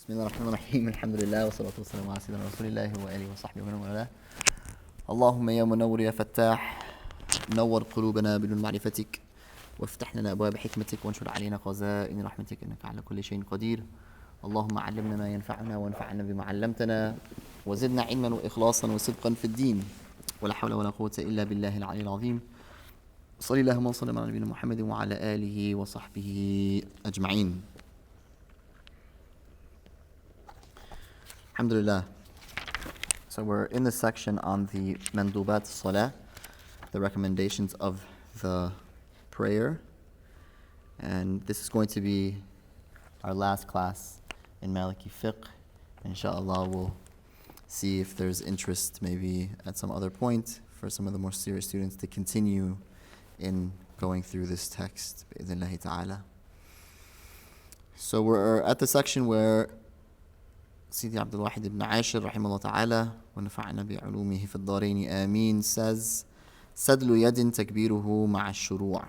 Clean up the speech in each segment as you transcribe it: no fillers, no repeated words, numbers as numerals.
بسم الله الرحمن الرحيم الحمد لله والصلاة والسلام على سيدنا رسول الله وآله وصحبه ومن والاه. اللهم يا منور يا فتاح نور قلوبنا بنور معرفتك وافتح لنا أبواب حكمتك وانشر علينا خزائن رحمتك إنك على كل شيء قدير. اللهم علمنا ما ينفعنا وانفعنا بما علمتنا وزدنا علما وإخلاصا وصدقا في الدين ولا حول ولا قوة إلا بالله العلي العظيم. صلى اللهم وسلم على نبينا محمد وعلى آله وصحبه أجمعين. Alhamdulillah. So we're in the section on the Mandūbāt Salah, the recommendations of the prayer. And this is going to be our last class in Mālikī Fiqh. Inshallah, we'll see if there's interest maybe at some other point for some of the more serious students to continue in going through this text, bi'idhnillahi ta'ala. So we're at the section where Sidi Abdul Wahid ibn Ashir rahimahullah ta'ala ونفعنا بعلومه في الدارين آمين says سدل يد تكبيره مع الشروع,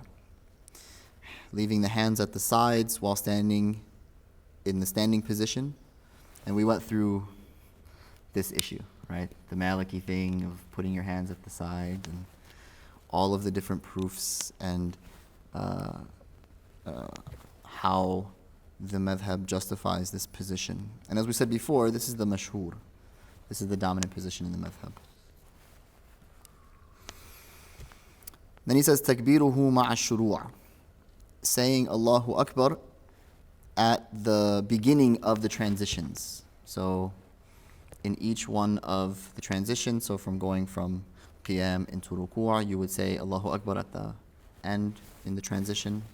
leaving the hands at the sides while standing in the standing position. And we went through this issue, right? The Maliki thing of putting your hands at the side and all of the different proofs and how the madhhab justifies this position. And as we said before, this is the mashhur. This is the dominant position in the madhhab. Then he says, تَكْبِيرُهُ مَعَ الشُّرُوعِ, saying Allahu Akbar at the beginning of the transitions. So in each one of the transitions, so from going from qiyam into ruku', you would say Allahu Akbar at the end in the transition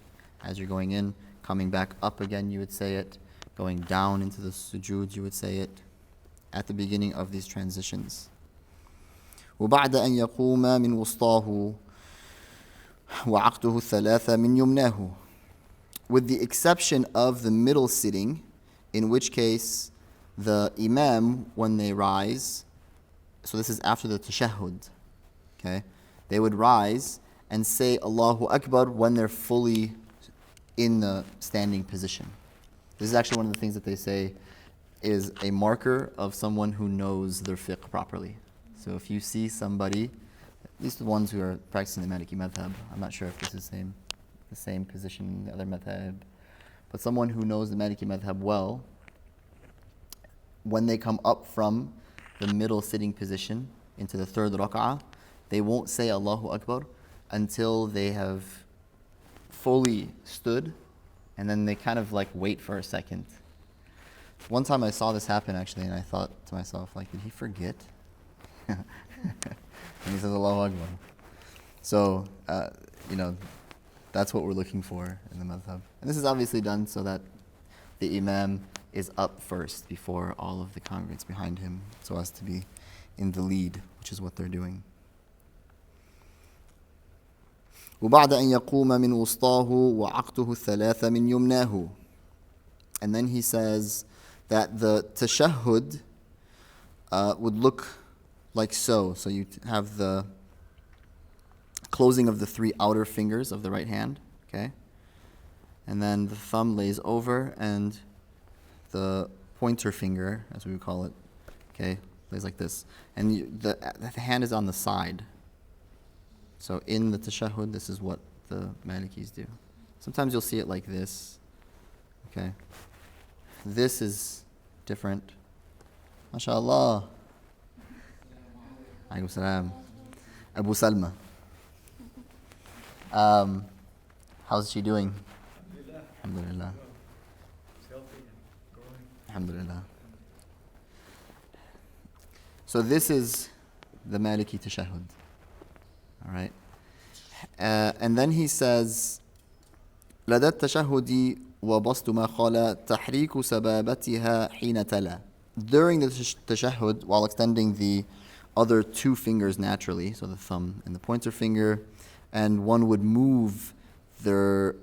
as you're going in. Coming back up again, you would say it. Going down into the sujood, you would say it at the beginning of these transitions. وَبَعْدَ أَنْ يَقُومَ مِنْ وُسْطَاهُ وَعَقْدُهُ الثَّلَاثَ مِنْ يُمْنَاهُ, with the exception of the middle sitting, in which case the imam, when they rise, so this is after the tashahhud, okay, they would rise and say Allahu Akbar when they're fully in the standing position. This is actually one of the things that they say is a marker of someone who knows their fiqh properly. So if you see somebody, at least the ones who are practicing the Maliki madhhab, I'm not sure if this is the same position in the other madhhab, but someone who knows the Maliki madhhab well, when they come up from the middle sitting position into the third rak'ah, they won't say Allahu Akbar until they have fully stood, and then they kind of like wait for a second. One time I saw this happen actually, and I thought to myself, like, did he forget? And he says Allahu Akbar. So, that's what we're looking for in the madhhab. And this is obviously done so that the imam is up first before all of the congregants behind him, so as to be in the lead, which is what they're doing. وَبَعْدَ أَنْ يَقُومَ مِنْ وُسْطَاهُ وَعَقْدُهُ الثَّلَاثَ مِنْ يُمْنَاهُ. And then he says that the tashahhud would look like so. So you have the closing of the three outer fingers of the right hand, okay? And then the thumb lays over, and the pointer finger, as we would call it, okay, lays like this. And the hand is on the side. So in the tashahhud, this is what the Malikis do. Sometimes you'll see it like this. Okay. This is different. MashaAllah. Alaykum salam. Abu Salma. How's she doing? Alhamdulillah. Alhamdulillah. So this is the Maliki tashahhud. All right. And then he says, لَدَى التَّشَهُدِ وَبَسْطُ مَا خَلَى تَحْرِيكُ سَبَابَتِهَا حِينَ تَلَى. During the tashahhud, while extending the other two fingers naturally, so the thumb and the pointer finger, and one would move their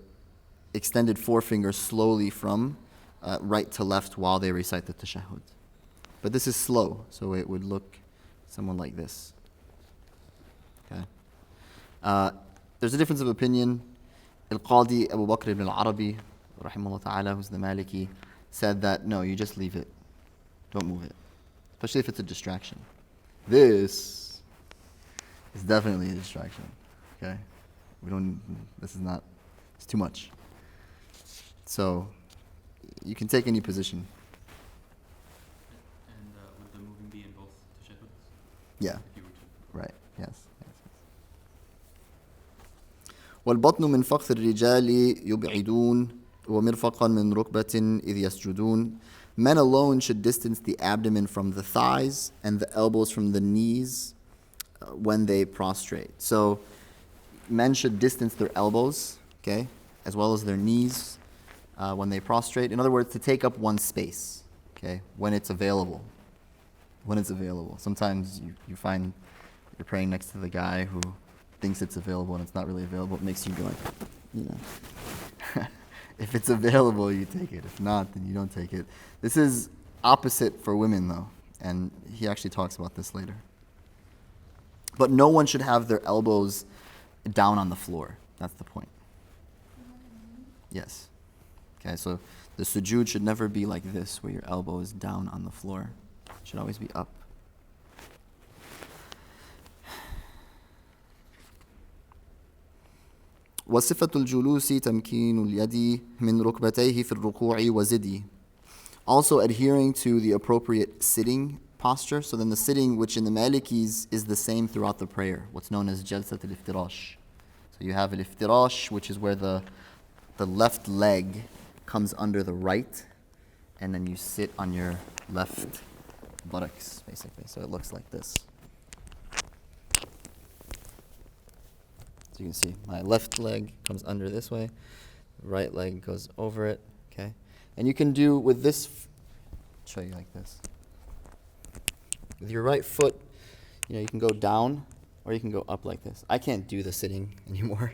extended forefinger slowly from right to left while they recite the tashahhud. But this is slow, so it would look somewhat like this. Okay. There's a difference of opinion. Al-Qadi Abu Bakr ibn al-Arabi, rahimahullah ta'ala, who's the Maliki, said that no, you just leave it. Don't move it. Especially if it's a distraction. This is definitely a distraction. Okay? It's too much. So, you can take any position. And would the moving be in both tashahuds? Yeah. If you were to. Right. Yes. والبطن من فخذ الرجال يبعدون ومرفقا من ركبة إذ يسجدون. Men alone should distance the abdomen from the thighs and the elbows from the knees when they prostrate. So men should distance their elbows, okay, as well as their knees when they prostrate. In other words, to take up one space, okay, when it's available. When it's available. Sometimes you find you're praying next to the guy who thinks it's available and it's not really available. It makes you go like, if it's available, you take it. If not, then you don't take it. This is opposite for women, though, and he actually talks about this later. But no one should have their elbows down on the floor. That's the point. Yes. Okay, so the sujood should never be like this, where your elbow is down on the floor. It should always be up. وصفة الجلوس تمكين اليد من ركبتيه في الركوع وزدي. Also adhering to the appropriate sitting posture. So then the sitting, which in the Malikis is the same throughout the prayer, what's known as jalsat al-iftirash. So you have al-iftirash, which is where the left leg comes under the right, and then you sit on your left buttocks, basically. So it looks like this. So you can see my left leg comes under this way, right leg goes over it, okay? And you can do with this, show you like this. With your right foot, you can go down or you can go up like this. I can't do the sitting anymore,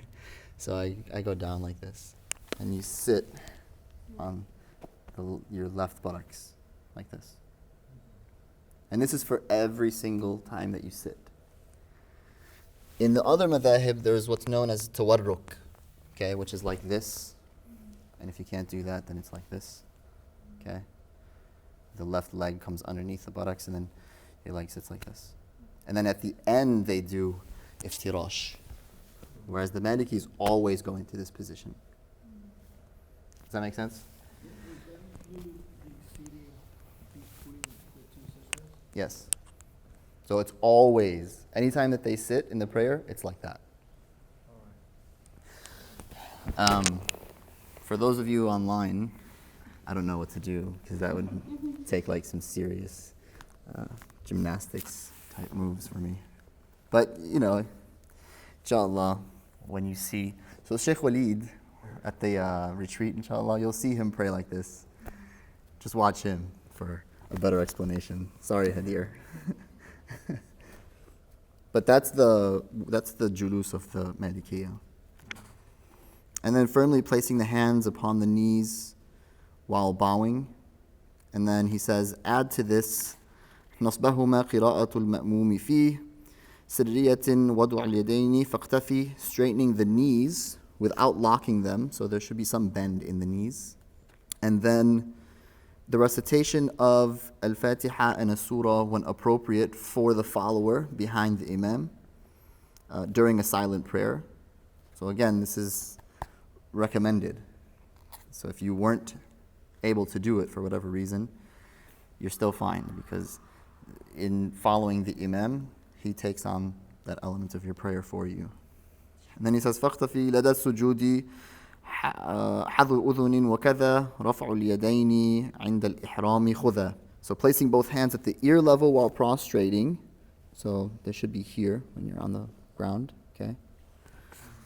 so I go down like this. And you sit on your left buttocks like this. And this is for every single time that you sit. In the other madhhab, there's what's known as tawarruk, okay, which is like this. And if you can't do that, then it's like this, okay? The left leg comes underneath the buttocks, and then your leg sits like this. And then at the end, they do iftirash, whereas the Malikis always go into this position. Does that make sense? Yes. So it's always, anytime that they sit in the prayer, it's like that. For those of you online, I don't know what to do, because that would take like some serious gymnastics type moves for me. But, inshallah, when you see, so Sheikh Walid at the retreat, inshallah, you'll see him pray like this. Just watch him for a better explanation. Sorry, Hadir. But that's the julus of the Malikiyah. And then firmly placing the hands upon the knees while bowing. And then he says, add to this, نصبهما قراءة المأموم فيه سرية وضع اليدين فاقتفي, straightening the knees without locking them, so there should be some bend in the knees. And then the recitation of al-Fatiha and a surah when appropriate for the follower behind the imam during a silent prayer. So again, this is recommended. So if you weren't able to do it for whatever reason, you're still fine, because in following the imam, he takes on that element of your prayer for you. And then he says, فَاقْتَفِي لَدَى السُّجُودِ حَذُو أُذُنٍ وَكَذَا رَفْعُ الْيَدَيْنِ عِنْدَ الْإِحْرَامِ خُذَا. So placing both hands at the ear level while prostrating. So they should be here when you're on the ground, okay?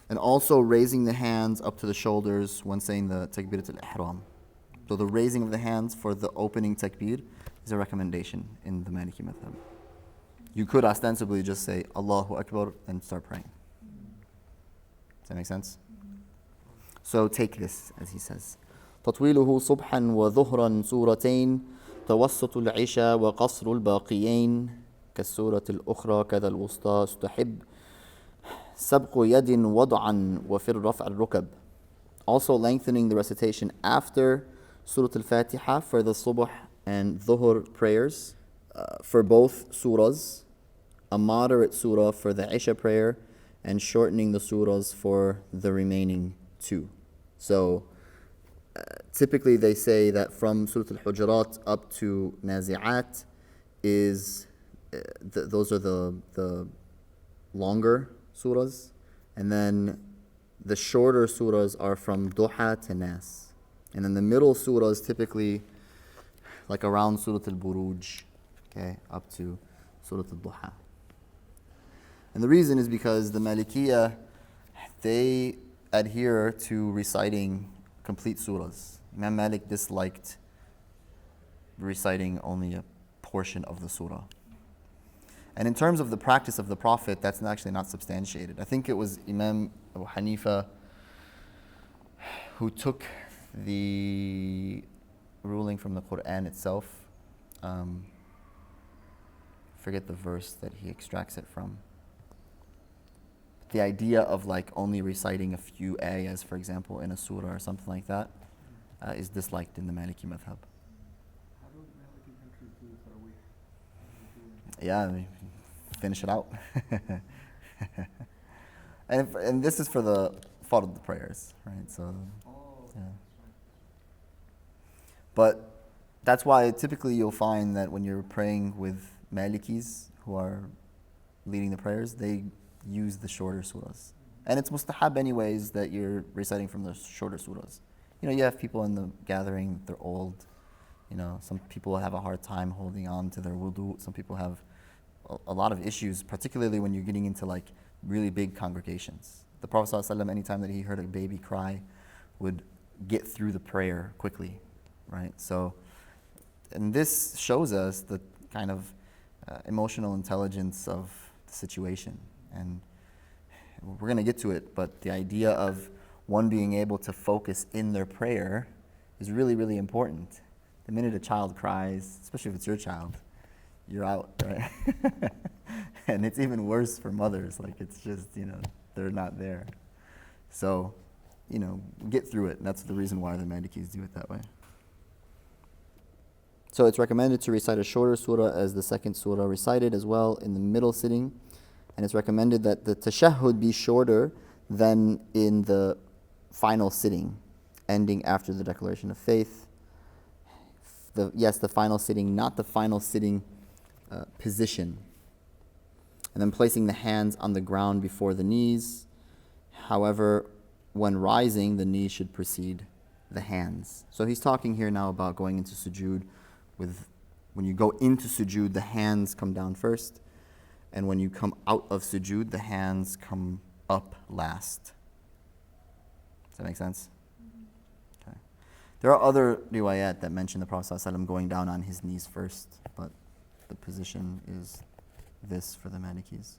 And also raising the hands up to the shoulders when saying the takbirat al-ihram. So the raising of the hands for the opening takbir is a recommendation in the Maliki madhhab. You could ostensibly just say Allahu Akbar and start praying. Does that make sense? So take this, as he says. تطويله صبحا وظهرا سورتين توسط العشاء وقصر الباقيين كالسورة الأخرى كذا الوسطى استحب سبق يد وضعا وفي الرفع الركب. Also lengthening the recitation after Surah Al-Fatiha for the Subh and Dhuhr prayers for both surahs, a moderate surah for the Isha prayer, and shortening the surahs for the remaining two. So typically they say that from Surah Al-Hujurat up to Nazi'at is those are the longer surahs, and then the shorter surahs are from Duha to Nas, and then the middle surahs typically like around Surah Al-Buruj, okay, up to Surah Al-Duha. And the reason is because the Malikiyah, they adhere to reciting complete surahs. Imam Malik disliked reciting only a portion of the surah. And in terms of the practice of the Prophet, that's actually not substantiated. I think it was Imam Abu Hanifa who took the ruling from the Quran itself. Forget the verse that he extracts it from. The idea of like only reciting a few ayahs, for example, in a surah or something like that, is disliked in the Maliki madhhab. How do Maliki countries do Tarawih? Yeah, finish it out. and this is for the fard prayers, right? So, yeah. But that's why typically you'll find that when you're praying with Malikis who are leading the prayers, they use the shorter surahs. And it's mustahab anyways that you're reciting from the shorter surahs. You know, you have people in the gathering, they're old. You know, some people have a hard time holding on to their wudu. Some people have a lot of issues, particularly when you're getting into like really big congregations. The Prophet ﷺ, anytime that he heard a baby cry, would get through the prayer quickly, right? So, and this shows us the kind of emotional intelligence of the situation. And we're going to get to it, but the idea of one being able to focus in their prayer is really, really important. The minute a child cries, especially if it's your child, you're out, right? And it's even worse for mothers. Like, it's just, you know, they're not there. So, you know, get through it. And that's the reason why the Malikis do it that way. So it's recommended to recite a shorter surah as the second surah recited as well in the middle sitting. And it's recommended that the tashahhud be shorter than in the final sitting, ending after the declaration of faith. The final sitting, not the final sitting position. And then placing the hands on the ground before the knees. However, when rising, the knees should precede the hands. So he's talking here now about going into sujood when you go into sujood, the hands come down first. And when you come out of sujood, the hands come up last. Does that make sense? Okay. There are other riwayat that mention the Prophet ﷺ going down on his knees first, but the position is this for the Malikis.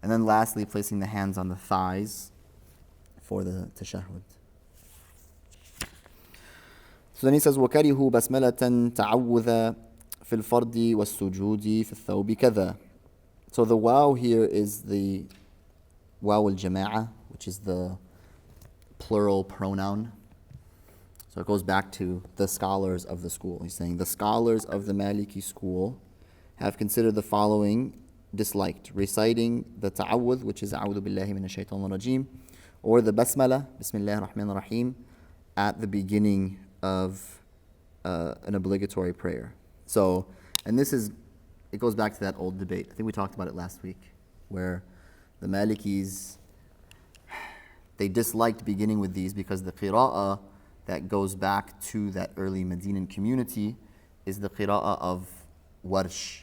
And then lastly, placing the hands on the thighs for the tashahhud. So then he says, وَكَرِهُ بَسْمَلَةً تَعَوُّذَ في الفرد والسجود في الثوب كذا. So the waw here is the waw al-jama'a, which is the plural pronoun. So it goes back to the scholars of the school. He's saying the scholars of the Maliki school have considered the following disliked: reciting the ta'awudh, which is a'udhu billahi minash shaitanir rajim, or the basmala, bismillahir rahmanir rahim, at the beginning of an obligatory prayer. So, and it goes back to that old debate. I think we talked about it last week, where the Malikis, they disliked beginning with these because the qira'ah that goes back to that early Medinan community is the qira'ah of Warsh.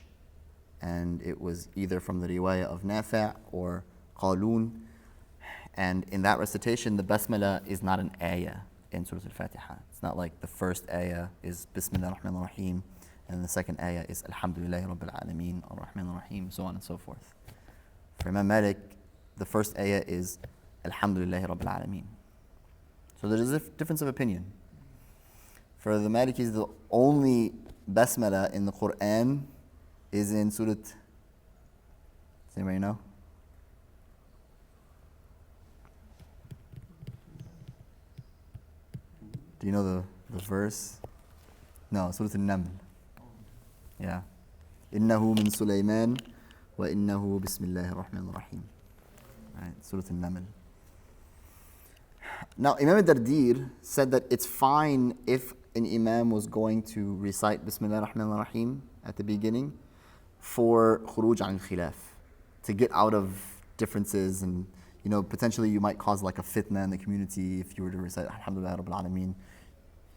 And it was either from the riwayah of Nafi' or Qalun. And in that recitation, the basmala is not an ayah in Surah Al-Fatiha. It's not like the first ayah is Bismillah ar-Rahman ar-Rahim, and the second ayah is Alhamdulillahi Rabbil Alameen, ar-Rahman ar-Rahim, so on and so forth. For Imam Malik, the first ayah is Alhamdulillahi Rabbil Alameen. So there's a difference of opinion. For the Malikis, the only basmala in the Quran is in Surah. Does anybody know? Do you know the verse? No, Surah Al-Naml. Yeah. إِنَّهُ مِن سُلَيْمَانَ وَإِنَّهُ بِسْمِ اللَّهِ الرَّحْمَنِ الرَّحِيمِ. Right, Surah Al-Naml. Now, Imam al-Dardir said that it's fine if an imam was going to recite Bismillah ar-Rahman ar-Rahim at the beginning for khuruj al-khilaf, to get out of differences, and potentially you might cause like a fitna in the community if you were to recite Alhamdulillah Rabbil Alameen.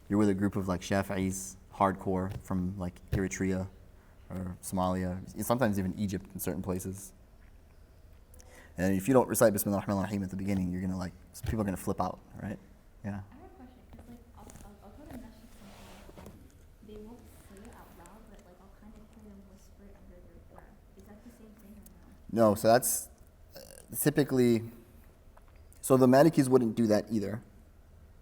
You're with a group of like Shafi'is, hardcore from like Eritrea or Somalia, sometimes even Egypt in certain places. And if you don't recite Bismillah ar-Rahman ar-Rahim at the beginning, you're gonna people are gonna flip out, right? Yeah. I have a question, because I'll go to masjid sometimes, and they won't say it out loud, but I'll kind of hear them whisper it under their breath. Is that the same thing or no? No, so that's typically. So the Malikis wouldn't do that either.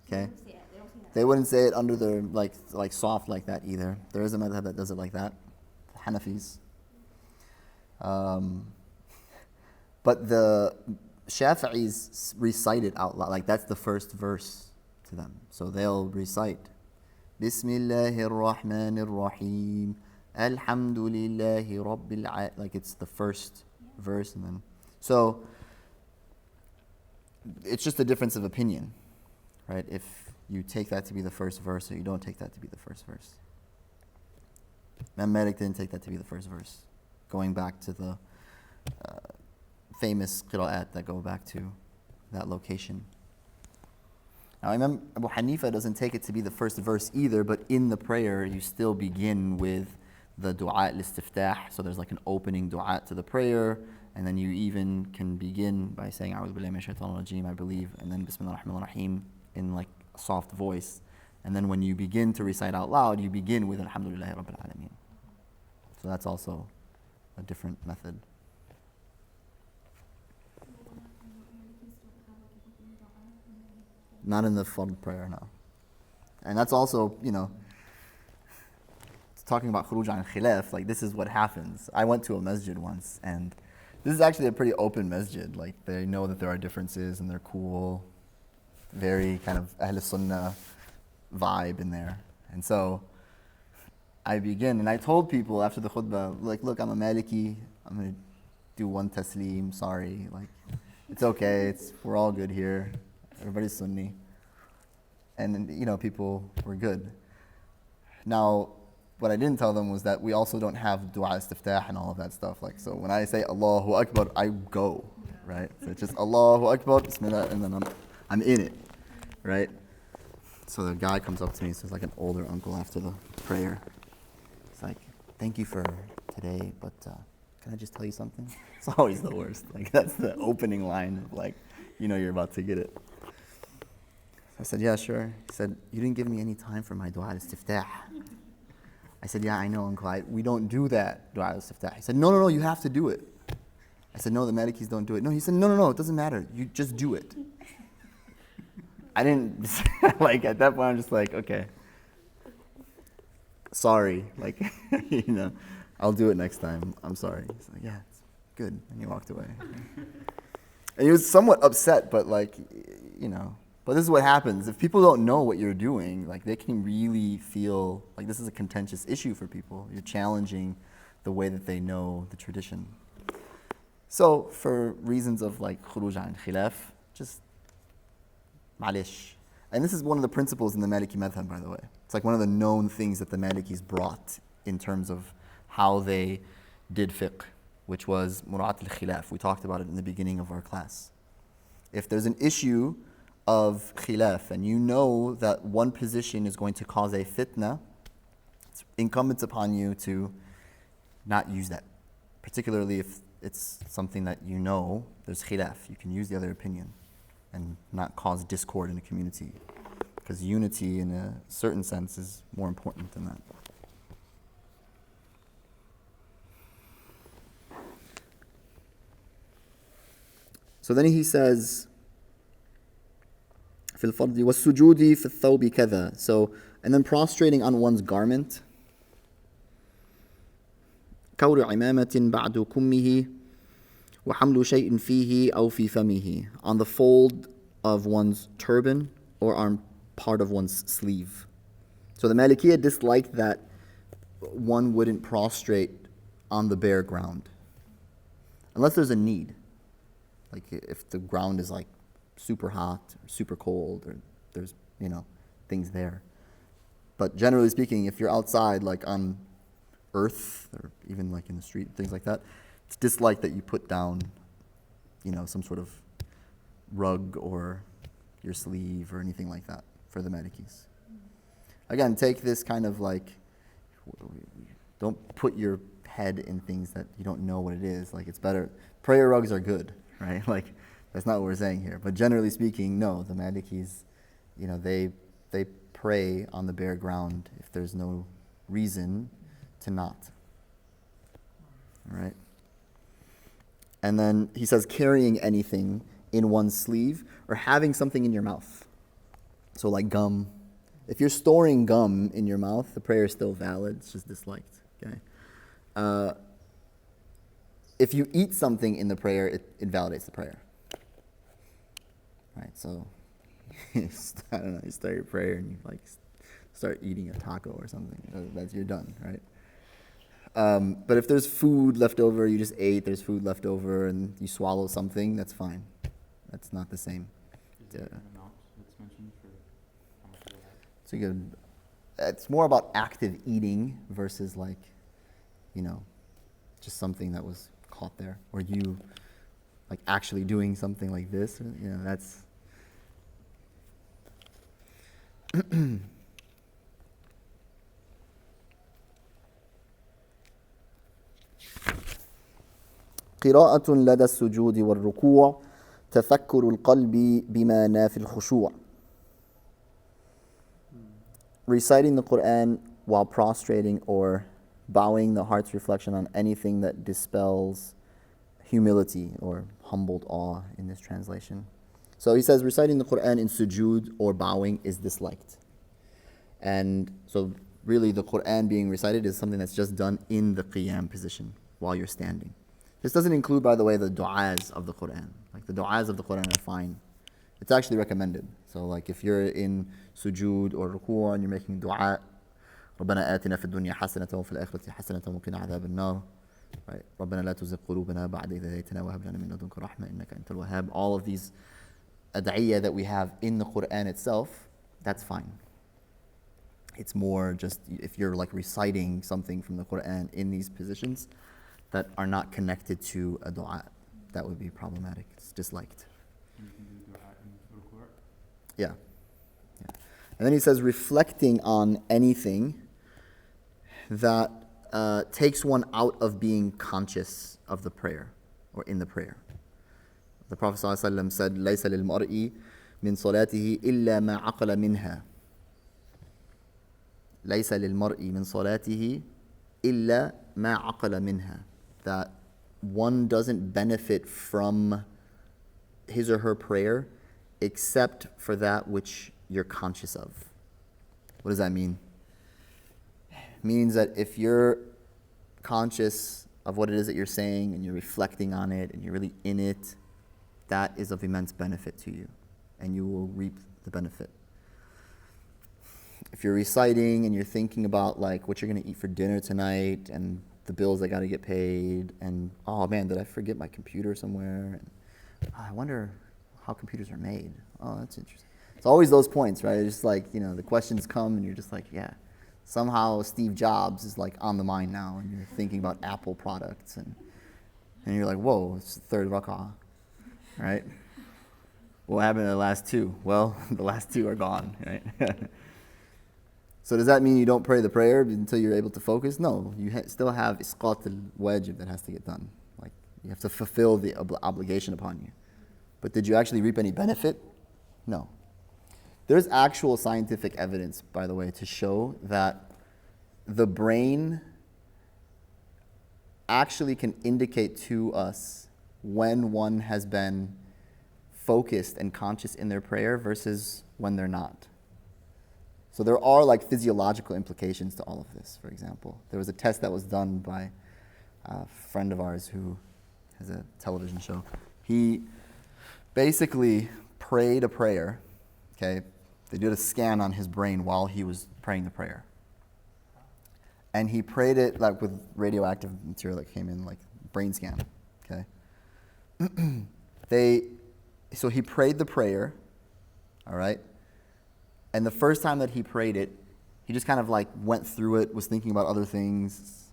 Okay. They don't say that. They wouldn't say it under their like soft like that either. There is a madhhab that does it like that, the Hanafis. But the Shafi'is recite it out loud, like that's the first verse to them. So they'll recite Bismillahir Rahmanir Rahim, Alhamdulillahi Rabbil Alamin, like it's the first verse, and then so it's just a difference of opinion, right? If you take that to be the first verse or you don't take that to be the first verse. Imam Malik didn't take that to be the first verse, going back to the famous qira'at that go back to that location. Now Imam Abu Hanifa doesn't take it to be the first verse either, but in the prayer you still begin with the du'a al-istiftah, so there's like an opening du'a to the prayer, and then you even can begin by saying A'udhu billahi minash shaitanir rajeem, I believe, and then Bismillah ar-Rahman ar-Rahim in like a soft voice, and then when you begin to recite out loud, you begin with Alhamdulillahi Rabbil Alameen. So that's also a different method. Not in the fard prayer, no. And that's also, talking about khuruj an khilaf, like this is what happens. I went to a masjid once, and this is actually a pretty open masjid. Like they know that there are differences and they're cool. Very kind of Ahl Sunnah vibe in there. And so I begin, and I told people after the khutbah, like, look, I'm a Maliki, I'm going to do one taslim, sorry. Like, it's okay, we're all good here. Everybody's Sunni. And, people were good. Now, what I didn't tell them was that we also don't have dua istiftah and all of that stuff. Like, so when I say Allahu Akbar, I go, right? So it's just Allahu Akbar, Bismillah, and then I'm in it, right? So the guy comes up to me, so it's like an older uncle after the prayer. It's like, thank you for today, but can I just tell you something? It's always the worst. Like, that's the opening line of like, you're about to get it. I said, yeah, sure. He said, you didn't give me any time for my dua al-istiftah. I said, yeah, I know, Uncle. We don't do that dua al-istiftah. He said, no, you have to do it. I said, no, the Malikis don't do it. No, he said, no, it doesn't matter. You just do it. I didn't, at that point, I'm just like, okay. Sorry. Like, I'll do it next time. I'm sorry. He's like, yeah, it's good. And he walked away. And he was somewhat upset, but But this is what happens. If people don't know what you're doing, they can really feel like this is a contentious issue for people. You're challenging the way that they know the tradition. So for reasons of khuruj an khilaf, just malish. And this is one of the principles in the Maliki madhhab, by the way. It's one of the known things that the Malikis brought in terms of how they did fiqh, which was mura'at al-khilaf. We talked about it in the beginning of our class. If there's an issue of khilaf and you know that one position is going to cause a fitna, it's incumbent upon you to not use that, particularly if it's something that there's khilaf. You can use the other opinion and not cause discord in a community, because unity in a certain sense is more important than that. So then he says, في الفرض والسجود في الثوب كذا. So, and then prostrating on one's garment. كور عمامة بعد كمه وحمل شيء فيه أو في فمه. On the fold of one's turban or on part of one's sleeve. So the Malikiyya disliked that one wouldn't prostrate on the bare ground unless there's a need. Like if the ground is like super hot or super cold or there's, things there. But generally speaking, if you're outside like on earth or even like in the street, things like that, it's disliked that you put down, some sort of rug or your sleeve or anything like that for the Malikis. Again, take this kind of like, don't put your head in things that you don't know what it is. Like it's better, prayer rugs are good, right? Like that's not what we're saying here. But generally speaking, no, the Malikis, they pray on the bare ground if there's no reason to not. All right? And then he says carrying anything in one's sleeve or having something in your mouth. So like gum. If you're storing gum in your mouth, the prayer is still valid. It's just disliked. Okay. If you eat something in the prayer, it invalidates the prayer. Right. So, I don't know. You start your prayer and you like start eating a taco or something. You're done. Right. But if there's food left over, you just ate. There's food left over, and you swallow something. That's fine. That's not the same. Is there an amount that's mentioned for how much you have? So you it's more about active eating versus like, just something that was caught there, or you like actually doing something like this. That's. قراءة لدى السجود والركوع تفكر القلب بما نافي الخشوع. Reciting the Quran while prostrating or bowing the heart's reflection on anything that dispels humility or humbled awe in this translation. So he says reciting the Quran in sujood or bowing is disliked. And so really the Quran being recited is something that's just done in the qiyam position while you're standing. This doesn't include, by the way, the du'as of the Quran. Like the du'as of the Quran are fine. It's actually recommended. So like if you're in sujood or ruku' and you're making du'a, ربنا آتنا في الدنيا حسنة وفي الآخرة حسنة وقنا عذاب النار. Right? ربنا لا تزغ قلوبنا بعد إذ هديتنا وهب لنا من لدنك رحمة إنك أنت الوهاب. All of these ad'iyah that we have in the Quran itself, that's fine. It's more just if you're like reciting something from the Quran in these positions that are not connected to a du'a, that would be problematic. It's disliked. You can do dua in ruku'. Yeah. And then he says reflecting on anything that takes one out of being conscious of the prayer or in the prayer. The Prophet ﷺ said, لَيْسَ لِلْمَرْءِ مِنْ صَلَاتِهِ إِلَّا مَا عَقَلَ مِنْهَا. لَيْسَ لِلْمَرْءِ مِنْ صَلَاتِهِ إِلَّا مَا عَقَلَ مِنْهَا. That one doesn't benefit from his or her prayer except for that which you're conscious of. What does that mean? It means that if you're conscious of what it is that you're saying and you're reflecting on it and you're really in it, that is of immense benefit to you and you will reap the benefit. If you're reciting and you're thinking about like what you're going to eat for dinner tonight and the bills that got to get paid and oh man, did I forget my computer somewhere? And I wonder how computers are made. Oh, that's interesting. It's always those points, right? It's just like, the questions come and you're just like, yeah. Somehow Steve Jobs is like on the mind now and you're thinking about Apple products and you're like, whoa, it's the third rak'ah, right? What happened to the last two? Well, the last two are gone, right? So does that mean you don't pray the prayer until you're able to focus? No, you still have isqat al-wajib that has to get done. Like you have to fulfill the obligation upon you. But did you actually reap any benefit? No. There's actual scientific evidence, by the way, to show that the brain actually can indicate to us when one has been focused and conscious in their prayer versus when they're not. So there are like physiological implications to all of this. For example, there was a test that was done by a friend of ours who has a television show. He basically prayed a prayer, okay? They did a scan on his brain while he was praying the prayer. And he prayed it like with radioactive material that came in, like brain scan. Okay. So he prayed the prayer, all right? And the first time that he prayed it, he just kind of like went through it, was thinking about other things,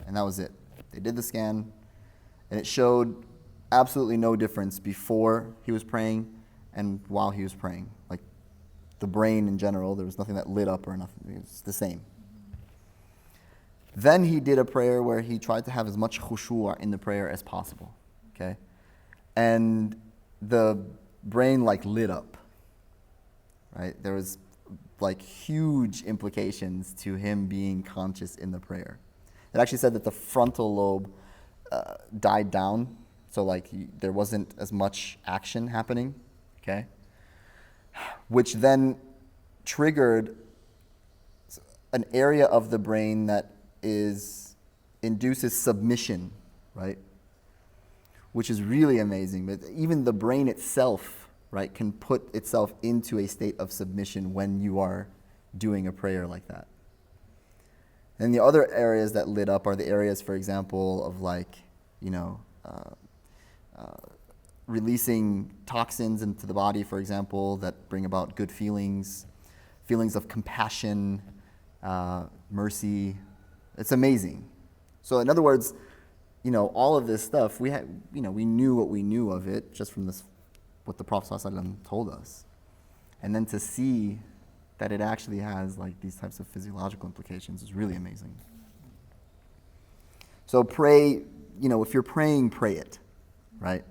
and that was it. They did the scan, and it showed absolutely no difference before he was praying and while he was praying. Like the brain in general, there was nothing that lit up or nothing. It was the same. Then he did a prayer where he tried to have as much khushu' in the prayer as possible, okay? And the brain like lit up, right? There was like huge implications to him being conscious in the prayer. It actually said that the frontal lobe died down, so like there wasn't as much action happening, okay? Which then triggered an area of the brain that induces submission, right? Which is really amazing. But even the brain itself, right, can put itself into a state of submission when you are doing a prayer like that. And the other areas that lit up are the areas, for example, of like, releasing toxins into the body, for example, that bring about good feelings, feelings of compassion, mercy. It's amazing. So in other words, all of this stuff, we knew what we knew of it just from what the Prophet ﷺ told us. And then to see that it actually has like these types of physiological implications is really amazing. So pray, if you're praying, pray it, right?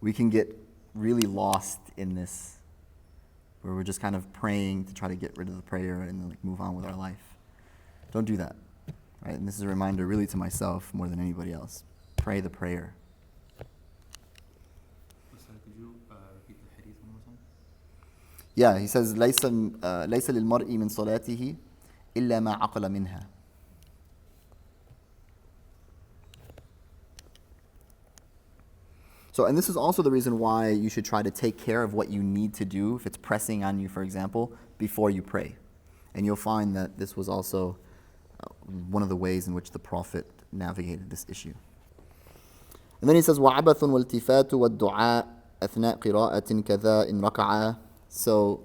We can get really lost in this, where we're just kind of praying to try to get rid of the prayer and then like move on with our life. Don't do that, right? And this is a reminder really to myself more than anybody else. Pray the prayer. Could you repeat the hadith one more time? Yeah, he says, ليس للمرء من صلاته إلا ما عقل منها. So, and this is also the reason why you should try to take care of what you need to do, if it's pressing on you, for example, before you pray. And you'll find that this was also one of the ways in which the Prophet navigated this issue. And then he says, وَعَبَثٌ وَالْتِفَاتُ وَالدُّعَاء أَثْنَاء قِرَاءَةٍ كَذَا إِنْ رَكَعَ. So,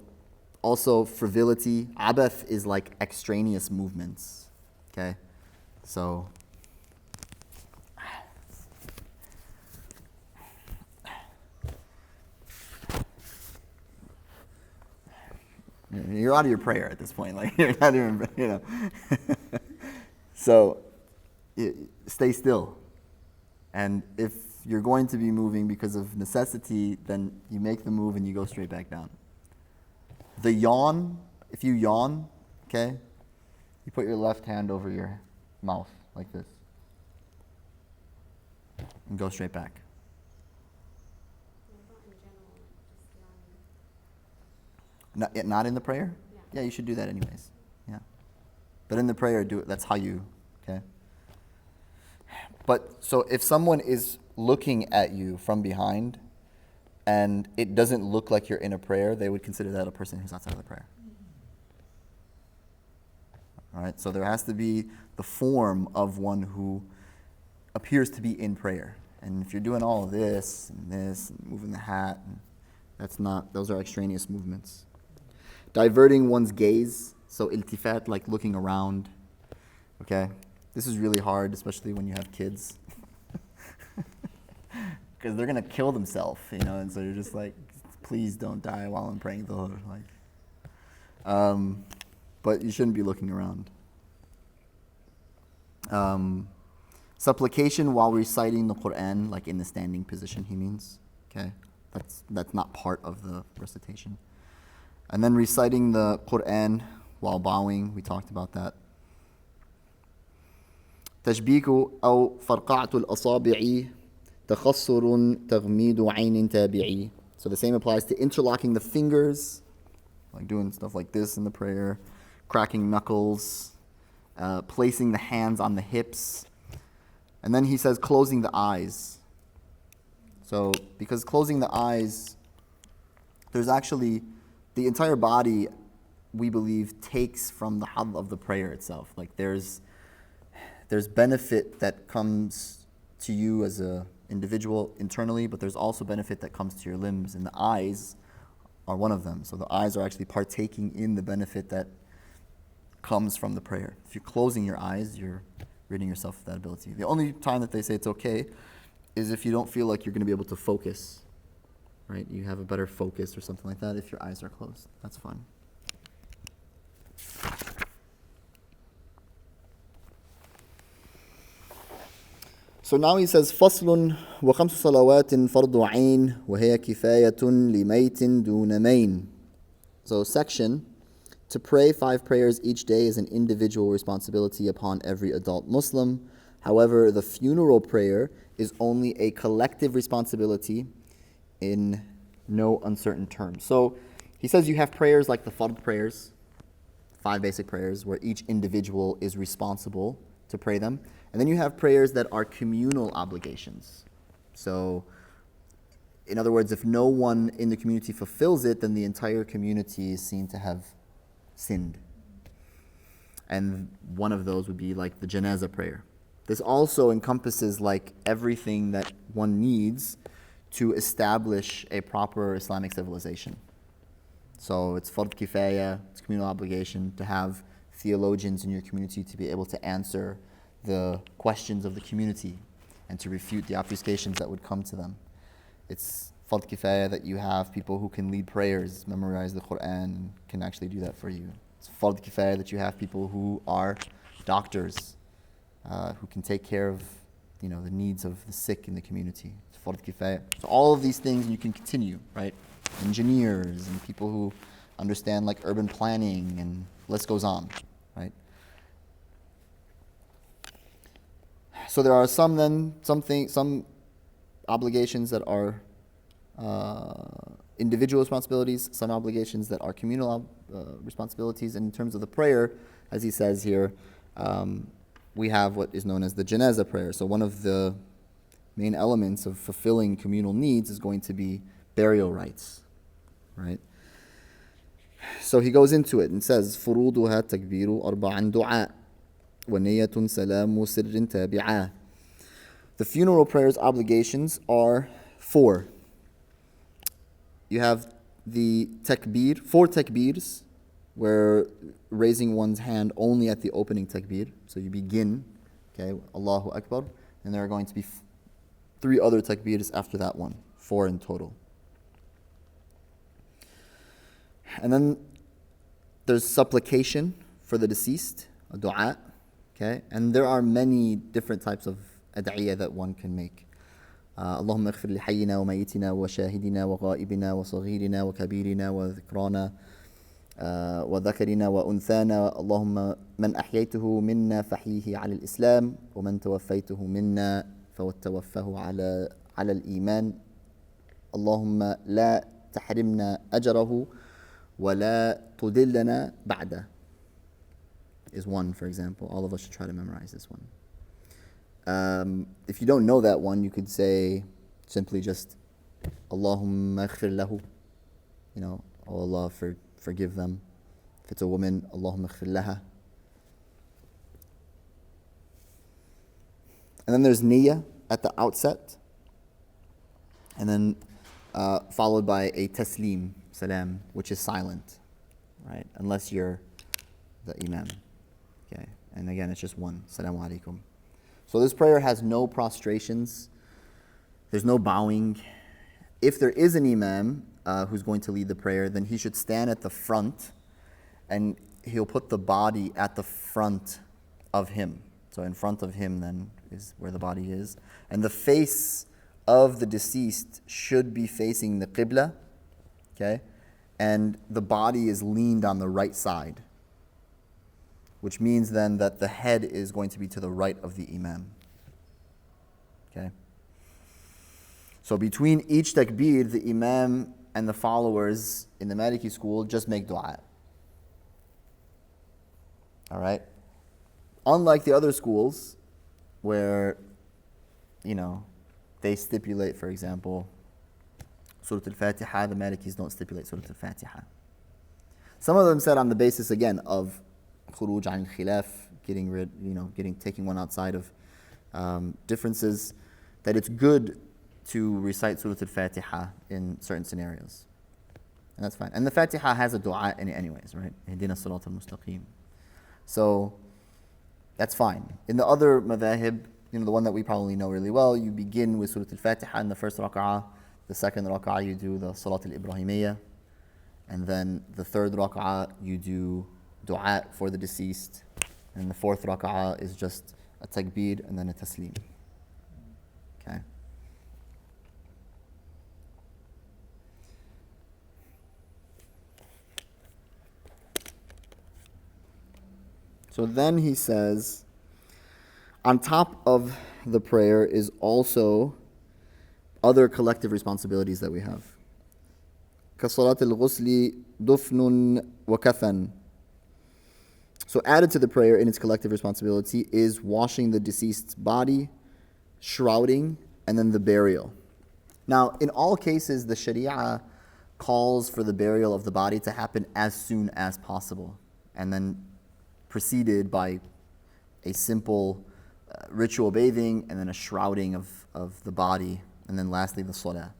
also frivolity. Abath is like extraneous movements. Okay? So, you're out of your prayer at this point. Like, you're not even, So, stay still. And if you're going to be moving because of necessity, then you make the move and you go straight back down. The yawn, if you yawn, okay, you put your left hand over your mouth like this and go straight back. Not in the prayer? Yeah, you should do that anyways. Yeah. But in the prayer, do it. That's how you, okay? But so if someone is looking at you from behind and it doesn't look like you're in a prayer, they would consider that a person who's outside of the prayer. All right? So there has to be the form of one who appears to be in prayer. And if you're doing all of this and moving the hat, those are extraneous movements. Diverting one's gaze, so iltifat, like looking around, okay? This is really hard, especially when you have kids. Because they're going to kill themselves, and so you're just like, please don't die while I'm praying the Lord. But you shouldn't be looking around. Supplication while reciting the Quran, like in the standing position, he means, okay? That's not part of the recitation. And then reciting the Quran while bowing, we talked about that. تشبيك أو فرقعة الأصابع تخصر تغميد عين تابعي. So the same applies to interlocking the fingers, like doing stuff like this in the prayer, cracking knuckles, placing the hands on the hips. And then he says closing the eyes. So because closing the eyes, there's actually the entire body we believe, takes from the hadh of the prayer itself. Like there's benefit that comes to you as a individual internally, but there's also benefit that comes to your limbs, and the eyes are one of them. So the eyes are actually partaking in the benefit that comes from the prayer. If you're closing your eyes, you're ridding yourself of that ability. The only time that they say it's okay is if you don't feel like you're going to be able to focus, right? You have a better focus or something like that if your eyes are closed. That's fine. So now he says, فصل وخمس صلوات فرض عين وهي كفاية لميت دون مين. So section, to pray 5 prayers each day is an individual responsibility upon every adult Muslim. However, the funeral prayer is only a collective responsibility in no uncertain terms. So he says you have prayers like the fard prayers, 5 basic prayers where each individual is responsible to pray them. And then you have prayers that are communal obligations. So, in other words, if no one in the community fulfills it, then the entire community is seen to have sinned. And one of those would be like the janazah prayer. This also encompasses like everything that one needs to establish a proper Islamic civilization. So it's fard kifaya, it's communal obligation to have theologians in your community to be able to answer the questions of the community and to refute the obfuscations that would come to them. It's fard kifaya that you have people who can lead prayers, memorize the Quran, and can actually do that for you. It's fard kifaya that you have people who are doctors, who can take care of the needs of the sick in the community. It's fard kifaya. So all of these things you can continue, right? Engineers and people who understand like urban planning, and list goes on, right? So there are some obligations that are individual responsibilities, some obligations that are communal responsibilities. And in terms of the prayer, as he says here, we have what is known as the janazah prayer. So one of the main elements of fulfilling communal needs is going to be burial rites, right? So he goes into it and says, فروضها تكبير أربعا دعاء وَنِيَّةٌ سَلَامُ سِرٍ تَابِعَةٌ. The funeral prayer's obligations are 4. You have the takbir, 4 takbirs, where raising one's hand only at the opening takbir. So you begin, okay, Allahu Akbar, and there are going to be 3 other takbirs after that one, 4 in total. And then there's supplication for the deceased, a dua. Okay, and there are many different types of ad'iyah that one can make. اللهم اغفر لحينا وميتنا وشاهدنا وغائبنا وصغيرنا وكبيرنا وذكرانا وذكرنا وأنثانا اللهم من أحييته منا فحيه على الإسلام ومن توفيته منا فتوفه على الإيمان اللهم لا تحرمنا أجره ولا تضلنا بعده. Is one, for example. All of us should try to memorize this one. If you don't know that one, you could say simply just Allahumma ighfir lahu. Oh Allah, forgive them. If it's a woman, Allahumma ighfir laha. And then there's niyyah at the outset. And then followed by a taslim, salam, which is silent, right? Unless you're the imam. Okay, and again, it's just one. Assalamu alaikum. So this prayer has no prostrations. There's no bowing. If there is an imam who's going to lead the prayer, then he should stand at the front, and he'll put the body at the front of him. So in front of him then is where the body is. And the face of the deceased should be facing the qibla. Okay, and the body is leaned on the right side, which means then that the head is going to be to the right of the imam. Okay? So between each takbir, the imam and the followers in the Mālikī school just make dua. Alright? Unlike the other schools where, they stipulate, for example, Surah Al-Fatiha, the Mālikīs don't stipulate Surah Al-Fatiha. Some of them said on the basis again of khuruj an khilaf, taking one outside of differences, that it's good to recite Surah Al-Fatiha in certain scenarios. And that's fine. And the Fatiha has a dua in it anyways, right? Ihdina Sirat al-Mustaqim. So that's fine. In the other madhhab, the one that we probably know really well, you begin with Surah Al-Fatiha in the first rak'ah. The second rak'ah you do the Salat al-Ibrahimiyya. And then the third rak'ah you do dua for the deceased. And the fourth rak'ah is just a takbir and then a taslim. Okay. So then he says, on top of the prayer is also other collective responsibilities that we have. كَصَلَاةِ الْغُسْلِ دُفْنٌ وَكَفَنٌ. So added to the prayer in its collective responsibility is washing the deceased's body, shrouding, and then the burial. Now, in all cases, the Sharia calls for the burial of the body to happen as soon as possible, and then preceded by a simple ritual bathing, and then a shrouding of the body, and then lastly the salah.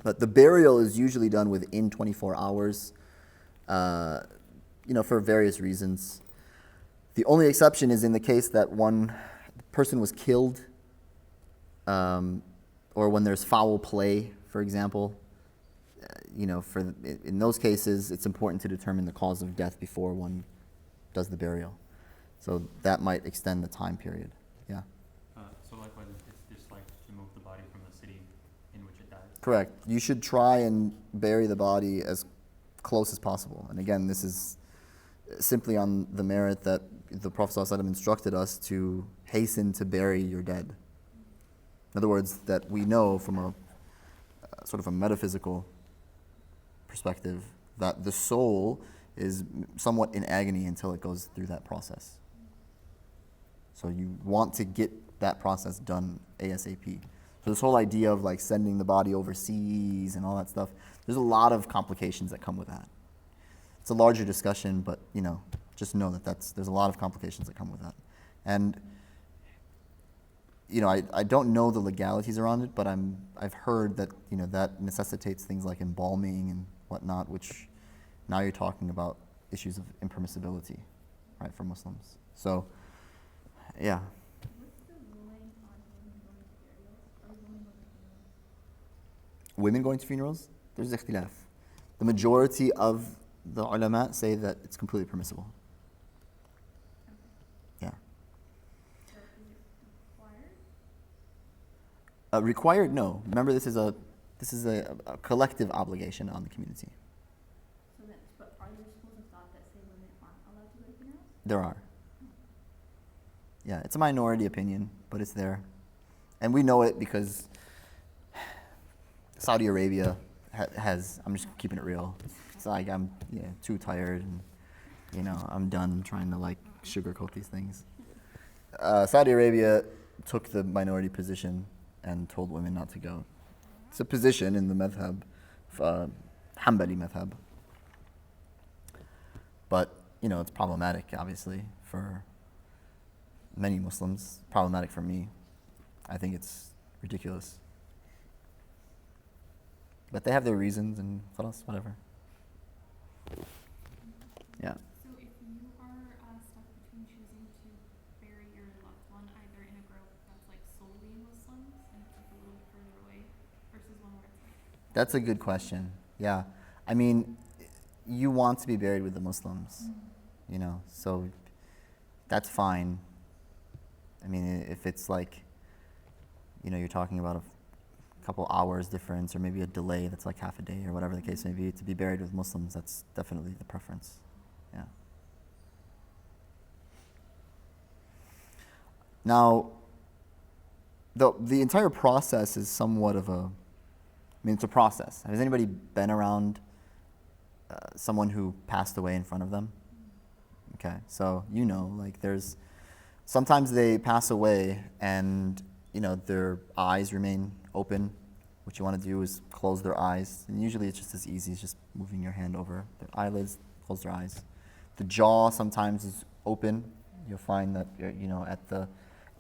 But the burial is usually done within 24 hours, for various reasons. The only exception is in the case that one person was killed, or when there's foul play, for example. In those cases, it's important to determine the cause of death before one does the burial. So that might extend the time period. Yeah. So likewise, it's disliked to move the body from the city in which it dies? Correct. You should try and bury the body as close as possible. And again, this is simply on the merit that the Prophet ﷺ instructed us to hasten to bury your dead. In other words, that we know from a sort of a metaphysical perspective that the soul is somewhat in agony until it goes through that process. So you want to get that process done ASAP. So this whole idea of like sending the body overseas and all that stuff, there's a lot of complications that come with that. It's a larger discussion, but just know that there's a lot of complications that come with that. And I don't know the legalities around it, but I've heard that that necessitates things like embalming and whatnot, which now you're talking about issues of impermissibility, right, for Muslims. So, yeah. What's the ruling on Women women going to funerals? Or women going to going to funerals? There's ikhtilaf. The majority of the ulama say that it's completely permissible. Yeah. So is it required? Required? No. Remember, this is a collective obligation on the community. So then, but are there schools of thought that say women aren't allowed to go to funerals? There are. Yeah, it's a minority opinion, but it's there. And we know it because Saudi Arabia has, I'm just keeping it real. It's like I'm too tired and, I'm done trying to like sugarcoat these things. Saudi Arabia took the minority position and told women not to go. It's a position in the madhhab, Hanbali madhhab. But, it's problematic, obviously, for many Muslims. Problematic for me. I think it's ridiculous. But they have their reasons and khalas, whatever. Yeah. So if you are stuck between choosing to bury your loved one either in a grove that's like solely Muslims and it's like a little bit further away versus one where it's like... That's a good question. Yeah. I mean, you want to be buried with the Muslims, so that's fine. I mean, if it's like, you're talking about a couple hours difference or maybe a delay that's like half a day or whatever the case may be, to be buried with Muslims, that's definitely the preference. Yeah. Now, the entire process is somewhat of it's a process. Has anybody been around someone who passed away in front of them? Okay, so there's sometimes they pass away and their eyes remain open what you want to do is close their eyes. And usually it's just as easy as just moving your hand over their eyelids, close their eyes. The jaw sometimes is open. You'll find that, at the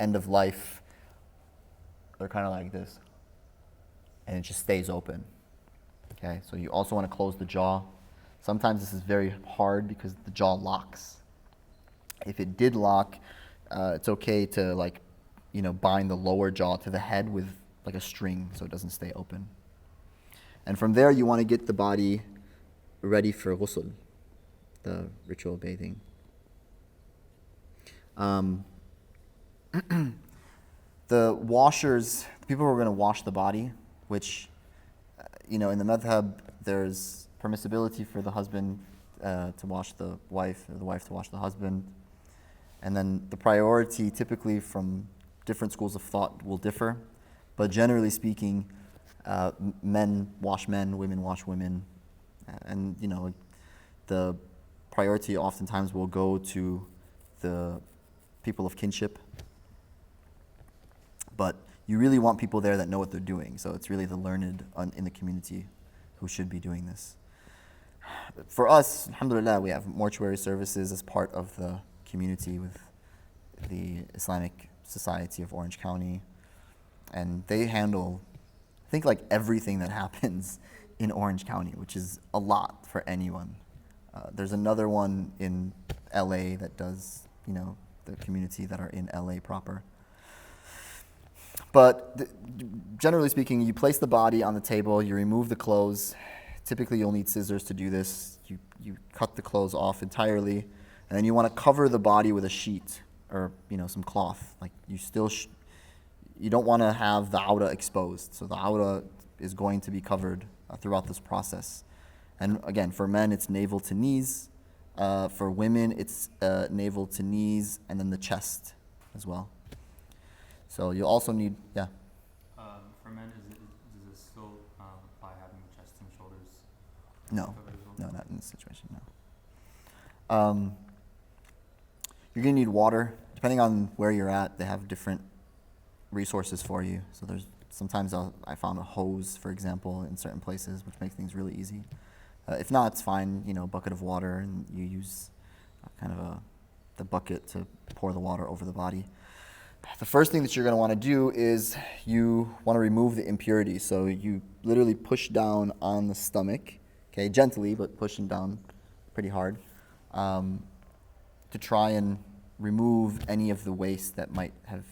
end of life, they're kind of like this. And it just stays open. Okay, so you also want to close the jaw. Sometimes this is very hard because the jaw locks. If it did lock, it's okay to bind the lower jaw to the head with like a string so it doesn't stay open. And from there you want to get the body ready for ghusl, the ritual bathing. The washers, the people who are going to wash the body, which, in the madhhab, there's permissibility for the husband to wash the wife, or the wife to wash the husband. And then the priority typically from different schools of thought will differ. But generally speaking, men wash men, women wash women. And, the priority oftentimes will go to the people of kinship. But you really want people there that know what they're doing. So it's really the learned in the community who should be doing this. For us, alhamdulillah, we have mortuary services as part of the community with the Islamic Society of Orange County. And they handle, I think, everything that happens in Orange County, which is a lot for anyone. There's another one in LA that does, the community that are in LA proper. But generally speaking, you place the body on the table, you remove the clothes. Typically you'll need scissors to do this. You cut the clothes off entirely, and then you want to cover the body with a sheet or some cloth. You don't want to have the awra exposed. So the awra is going to be covered throughout this process. And again, for men it's navel to knees. For women it's navel to knees and then the chest as well. So you also need, yeah. For men, does it still apply having the chest and shoulders No, covered as well? no, not in this situation, no. You're going to need water. Depending on where you're at, they have different resources for you. So sometimes I found a hose, for example, in certain places, which makes things really easy. If not, it's fine, a bucket of water, and you use the bucket to pour the water over the body. The first thing that you're going to want to do is you want to remove the impurities. So you literally push down on the stomach, okay, gently, but pushing down pretty hard, to try and remove any of the waste that might have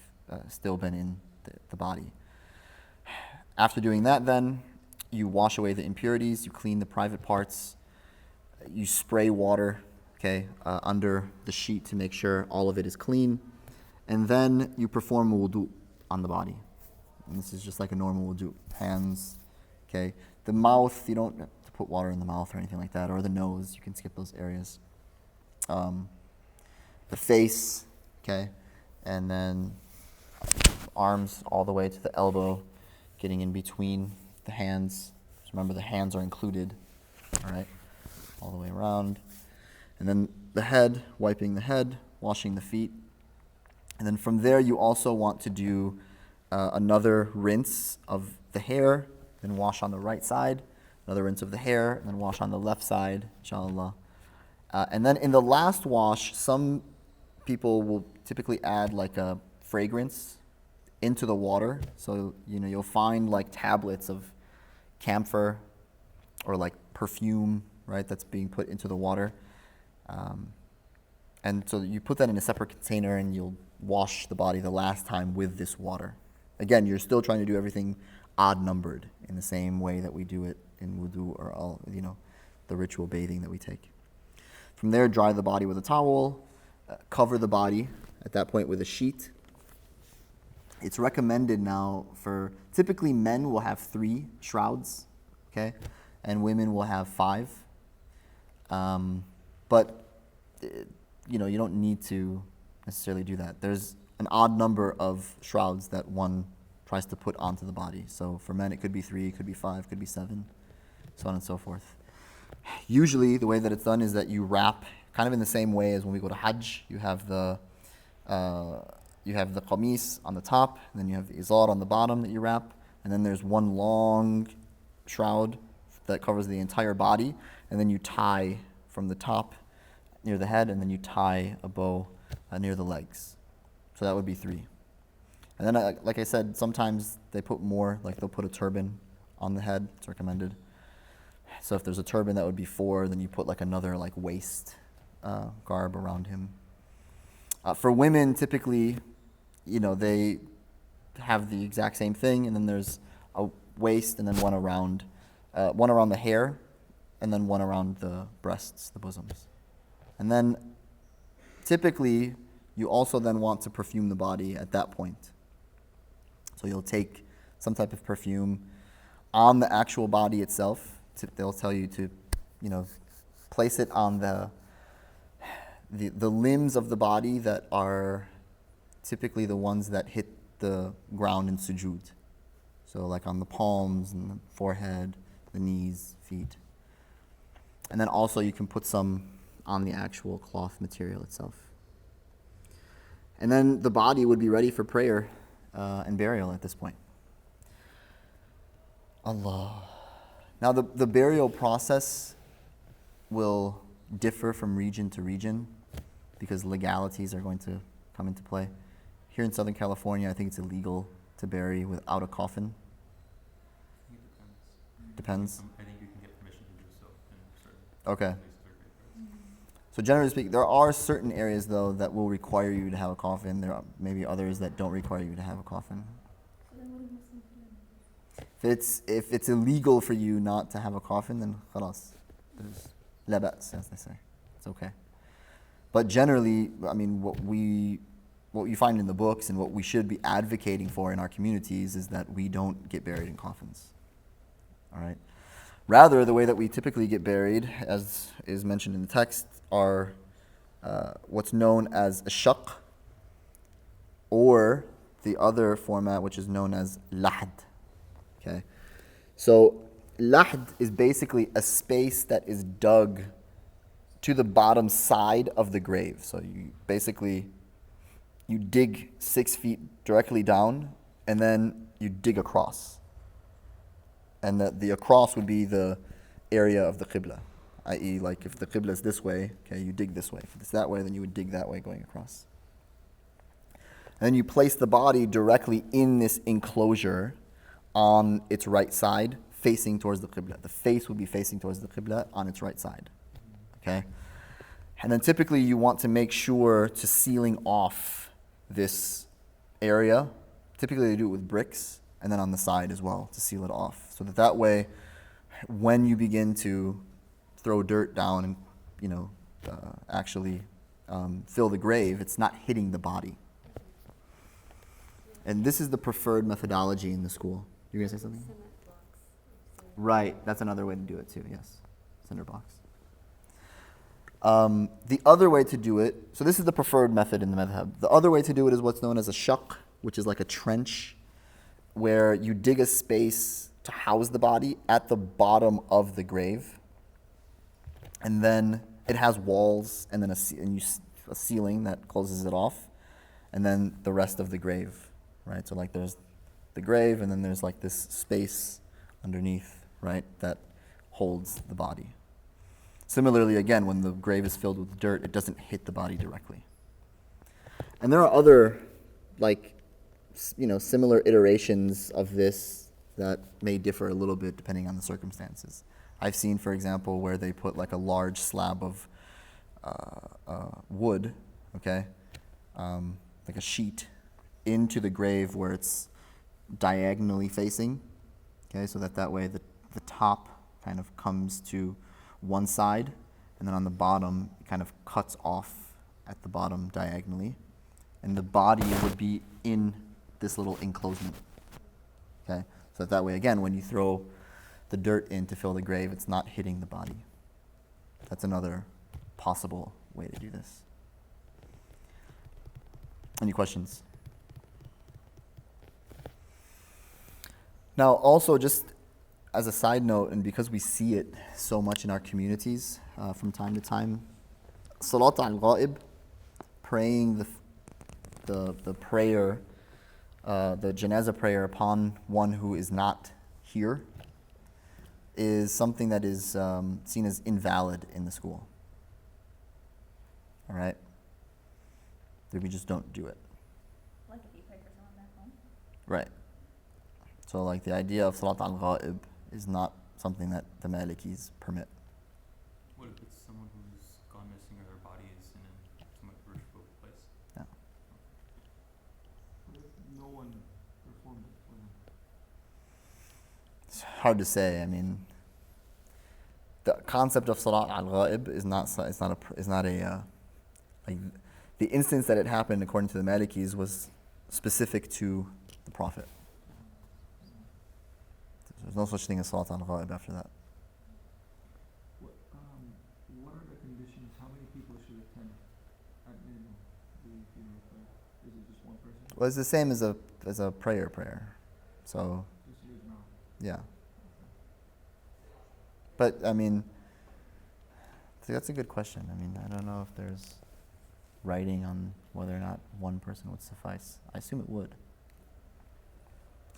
still been in the body. After doing that, then, you wash away the impurities, you clean the private parts, you spray water, okay, under the sheet to make sure all of it is clean. And then you perform wudu on the body. And this is just like a normal wudu. Hands, okay. The mouth, you don't have to put water in the mouth or anything like that, or the nose, you can skip those areas. The face, okay, and then arms all the way to the elbow, getting in between the hands. Just remember the hands are included, all right, all the way around. And then the head, wiping the head, washing the feet. And then from there, you also want to do another rinse of the hair, then wash on the right side, another rinse of the hair, and then wash on the left side, inshallah. And then in the last wash, some people will typically add a fragrance into the water. So, you'll find tablets of camphor or perfume, right, that's being put into the water. And so you put that in a separate container and you'll wash the body the last time with this water. Again, you're still trying to do everything odd numbered in the same way that we do it in wudu or the ritual bathing that we take. From there, dry the body with a towel, cover the body at that point with a sheet. It's recommended now typically men will have 3 shrouds, okay, and women will have 5. But you don't need to necessarily do that. There's an odd number of shrouds that one tries to put onto the body. So for men, it could be 3, it could be 5, it could be 7, so on and so forth. Usually, the way that it's done is that you wrap kind of in the same way as when we go to Hajj. You have the qamis on the top, and then you have the izar on the bottom that you wrap. and then there's one long shroud that covers the entire body, and then you tie from the top near the head, and then you tie a bow near the legs. So that would be 3. And then, like I said, sometimes they put more, like they'll put a turban on the head. It's recommended. So if there's a turban, that would be 4. Then you put like another like waist garb around him. For women, typically, they have the exact same thing, and then there's a waist, and then one around the hair, and then one around the breasts, the bosoms. And then typically, you also then want to perfume the body at that point. So you'll take some type of perfume on the actual body itself. They'll tell you to, place it on the limbs of the body that are typically the ones that hit the ground in sujood. So like on the palms and the forehead, the knees, feet. And then also you can put some on the actual cloth material itself. And then the body would be ready for prayer and burial at this point. Allah. Now the burial process will differ from region to region because legalities are going to come into play. Here in Southern California, I think it's illegal to bury without a coffin. I think it Depends. I think you can get permission to do so in certain Okay. places or graveyards. So generally speaking, there are certain areas though that will require you to have a coffin. There are maybe others that don't require you to have a coffin. So then what do Muslims do? If it's illegal for you not to have a coffin, then khalas. There's la ba's, as they say. It's okay. But generally, I mean, what you find in the books and what we should be advocating for in our communities is that we don't get buried in coffins. All right? Rather, the way that we typically get buried, as is mentioned in the text, are what's known as a shaq, or the other format, which is known as lahd. Okay? So, lahd is basically a space that is dug to the bottom side of the grave. So you dig 6 feet directly down, and then you dig across. And the across would be the area of the qibla, i.e. like if the qibla is this way, okay, you dig this way. If it's that way, then you would dig that way going across. And then you place the body directly in this enclosure on its right side, facing towards the qibla. The face would be facing towards the qibla on its right side. Okay? And then typically you want to make sure to sealing off this area. Typically they do it with bricks, and then on the side as well to seal it off. So that way, when you begin to throw dirt down and actually fill the grave, it's not hitting the body. And this is the preferred methodology in the school. You gonna say something? Cement blocks. Right, that's another way to do it too, yes. Cinder blocks. The other way to do it, so this is the preferred method in the madhhab. The other way to do it is what's known as a shaq, which is like a trench, where you dig a space to house the body at the bottom of the grave. And then it has walls and then a ceiling that closes it off. And then the rest of the grave, right? So like there's the grave, and then there's like this space underneath, right, that holds the body. Similarly, again, when the grave is filled with dirt, it doesn't hit the body directly. And there are other, similar iterations of this that may differ a little bit depending on the circumstances. I've seen, for example, where they put like a large slab of wood, okay, like a sheet, into the grave where it's diagonally facing, okay, so that way the top kind of comes to one side, and then on the bottom it kind of cuts off at the bottom diagonally, and the body would be in this little enclosement, okay, so that way again when you throw the dirt in to fill the grave, it's not hitting the body. That's another possible way to do this. Any questions? Now also, just as a side note, and because we see it so much in our communities from time to time, Salat al-Ghaib, praying the prayer the janazah prayer upon one who is not here is something that is seen as invalid in the school. All right? That we just don't do it. Like if you pray for someone back home? Right. So like the idea of salat al-ghaib is not something that the Malikis permit. What if it's someone who's gone missing or their body is in a somewhat virtual place? Yeah. What if no one performed it for them? It's hard to say. I mean, the concept of salat al-ghaib is not like the instance that it happened according to the Malikis was specific to the Prophet. There's no such thing as salat al-ghaib after that. What are the conditions? How many people should attend at minimum the funeral prayer? Is it just one person? Well, it's the same as a prayer. So Just use mouth. yeah. But I mean, that's a good question. I mean, I don't know if there's writing on whether or not one person would suffice. I assume it would.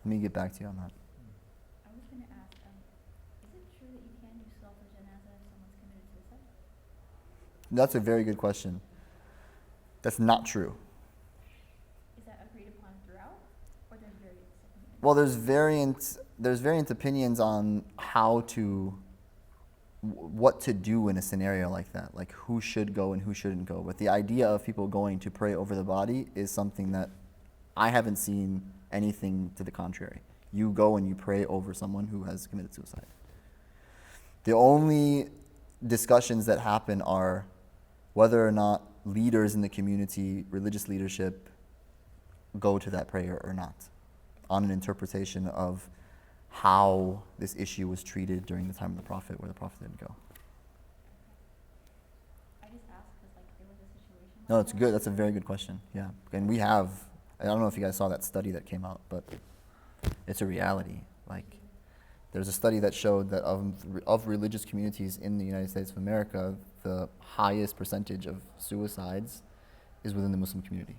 Let me get back to you on that. I was going to ask, is it true that you can do salat al-janazah if someone's committed suicide? That's a very good question. That's not true. Is that agreed upon throughout, or there's various opinions? Well, there's variant opinions on what to do in a scenario like that, like who should go and who shouldn't go. But the idea of people going to pray over the body is something that I haven't seen anything to the contrary. You go and you pray over someone who has committed suicide. The only discussions that happen are whether or not leaders in the community, religious leadership, go to that prayer or not, on an interpretation of how this issue was treated during the time of the Prophet, where the Prophet didn't go. I just asked because there was a situation. No, it's good. That's a very good question. Yeah, and I don't know if you guys saw that study that came out, but it's a reality. Like, there's a study that showed that of religious communities in the United States of America, the highest percentage of suicides is within the Muslim community.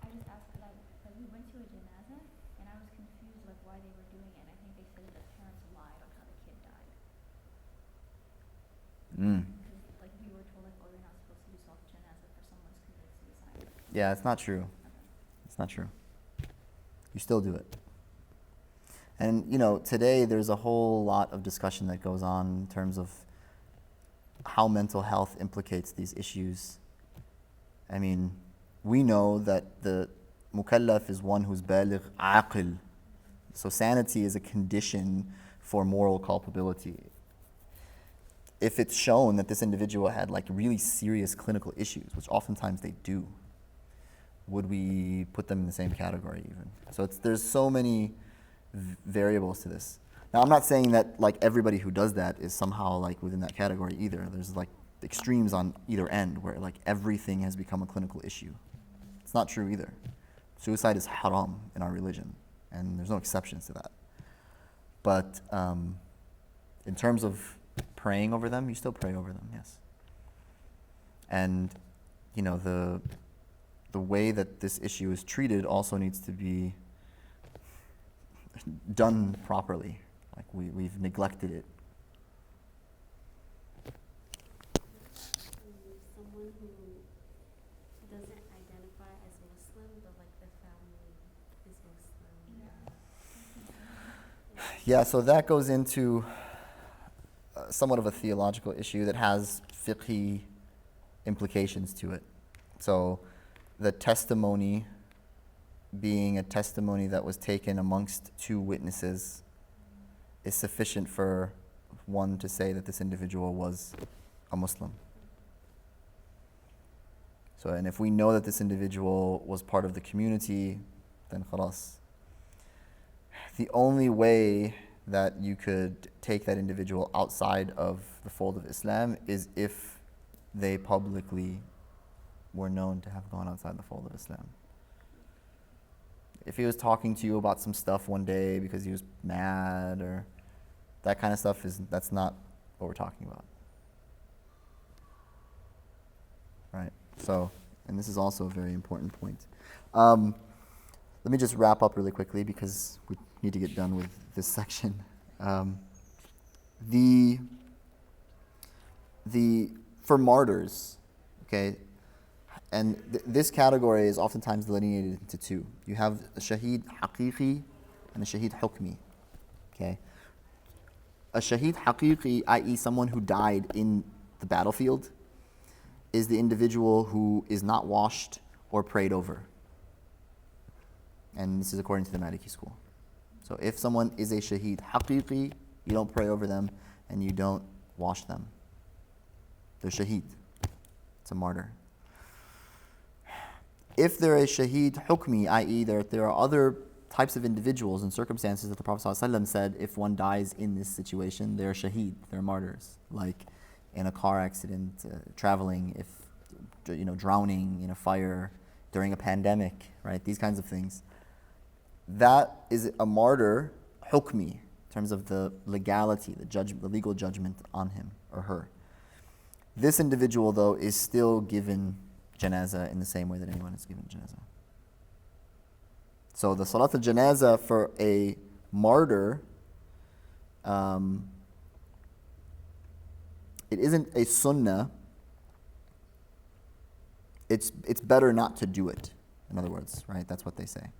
I just asked because we went to a janazah and I was confused why they were doing it. And I think they said that the parents lied on how the kid died. Because we were told you're not supposed to do salat janazah for someone who's committed suicide. Yeah, it's not true. It's not true. You still do it. And today there's a whole lot of discussion that goes on in terms of how mental health implicates these issues. I mean, we know that the mukallaf is one who's baligh aqil. So sanity is a condition for moral culpability. If it's shown that this individual had really serious clinical issues, which oftentimes they do, would we put them in the same category even? So there's so many variables to this. Now, I'm not saying that everybody who does that is somehow within that category either. There's extremes on either end where everything has become a clinical issue. It's not true either. Suicide is haram in our religion, and there's no exceptions to that. But in terms of praying over them, you still pray over them, yes. And the way that this issue is treated also needs to be done properly. We've neglected it. Someone who doesn't identify as Muslim, but their family is Muslim. Yeah, so that goes into somewhat of a theological issue that has fiqhi implications to it. So the testimony being a testimony that was taken amongst two witnesses is sufficient for one to say that this individual was a Muslim. So, and if we know that this individual was part of the community, then khalas. The only way that you could take that individual outside of the fold of Islam is if they publicly were known to have gone outside the fold of Islam. If he was talking to you about some stuff one day because he was mad or that kind of stuff, that's not what we're talking about. Right? So And this is also a very important point. Let me just wrap up really quickly because we need to get done with this section. For martyrs, okay, and this category is oftentimes delineated into two. You have a Shaheed Haqiqi and a Shaheed Hukmi, okay. A Shaheed Haqiqi, i.e. someone who died in the battlefield, is the individual who is not washed or prayed over. And this is according to the Mālikī school. So if someone is a Shaheed Haqiqi, you don't pray over them and you don't wash them. They're Shaheed. It's a martyr. If they're a Shaheed Hukmi, i.e. there are other types of individuals and circumstances that the Prophet ﷺ said if one dies in this situation, they're Shaheed, they're martyrs. Like in a car accident, traveling, if drowning in a fire, during a pandemic, right? These kinds of things. That is a martyr, hukmi, in terms of the legality, the legal judgment on him or her. This individual, though, is still given janazah in the same way that anyone is given janazah. So the salat al-janazah for a martyr, it isn't a sunnah. It's better not to do it, in other words, right? That's what they say.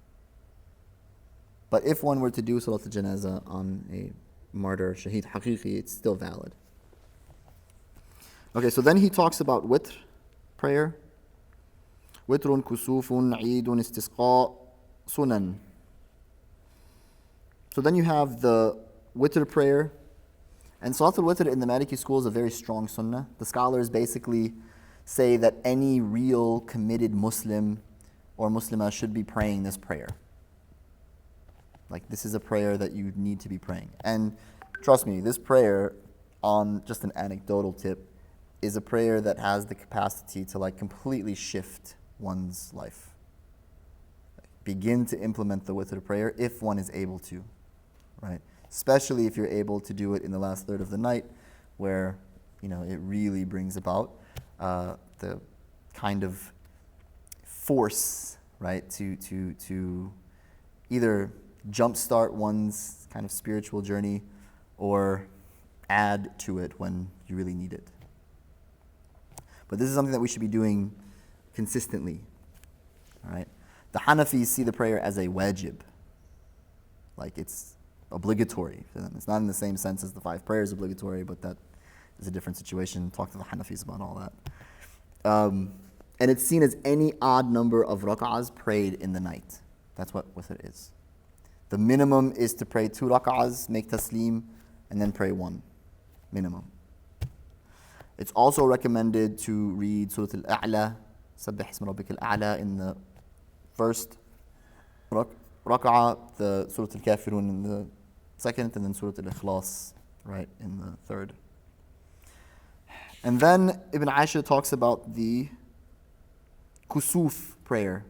But if one were to do salat al-janazah on a martyr, shaheed haqiqi, it's still valid. Okay, so then he talks about witr prayer. Witrun, kusufun, eidun, istisqa, sunan. So then you have the witr prayer. And salat al-witr in the Mālikī school is a very strong sunnah. The scholars basically say that any real committed Muslim or Muslimah should be praying this prayer. Like, this is a prayer that you need to be praying. And trust me, this prayer, on just an anecdotal tip, is a prayer that has the capacity to completely shift one's life. Begin to implement the witr prayer if one is able to, right? Especially if you're able to do it in the last third of the night, where it really brings about the kind of force, right, to either jumpstart one's kind of spiritual journey or add to it when you really need it. But this is something that we should be doing consistently, all right? The Hanafis see the prayer as a wajib, like it's obligatory for them. It's not in the same sense as the 5 prayers obligatory, but that is a different situation. Talk to the Hanafis about all that. And it's seen as any odd number of rak'ahs prayed in the night. That's what witr is. The minimum is to pray 2 rak'ahs, make taslim, and then pray 1. Minimum. It's also recommended to read Surah Al-A'la, Sabbih Isma Rabbika Al-A'la in the first rak'ah, the Surah Al-Kafirun in the second, and then Surah Al-Ikhlas, right, in the third. And then Ibn Ashir talks about the Kusuf prayer,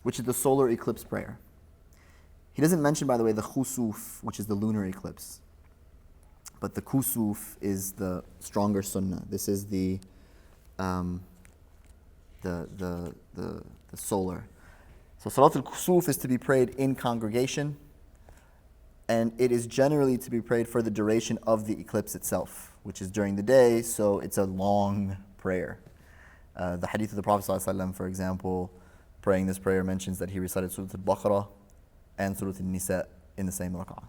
which is the solar eclipse prayer. He doesn't mention, by the way, the Khusuf, which is the lunar eclipse. But the Kusuf is the stronger sunnah. This is the solar. So Salat al-Kusuf is to be prayed in congregation, and it is generally to be prayed for the duration of the eclipse itself, which is during the day, so it's a long prayer. The hadith of the Prophet ﷺ, for example, praying this prayer mentions that he recited Surah Al-Baqarah and Surah Al-Nisa in the same rak'ah.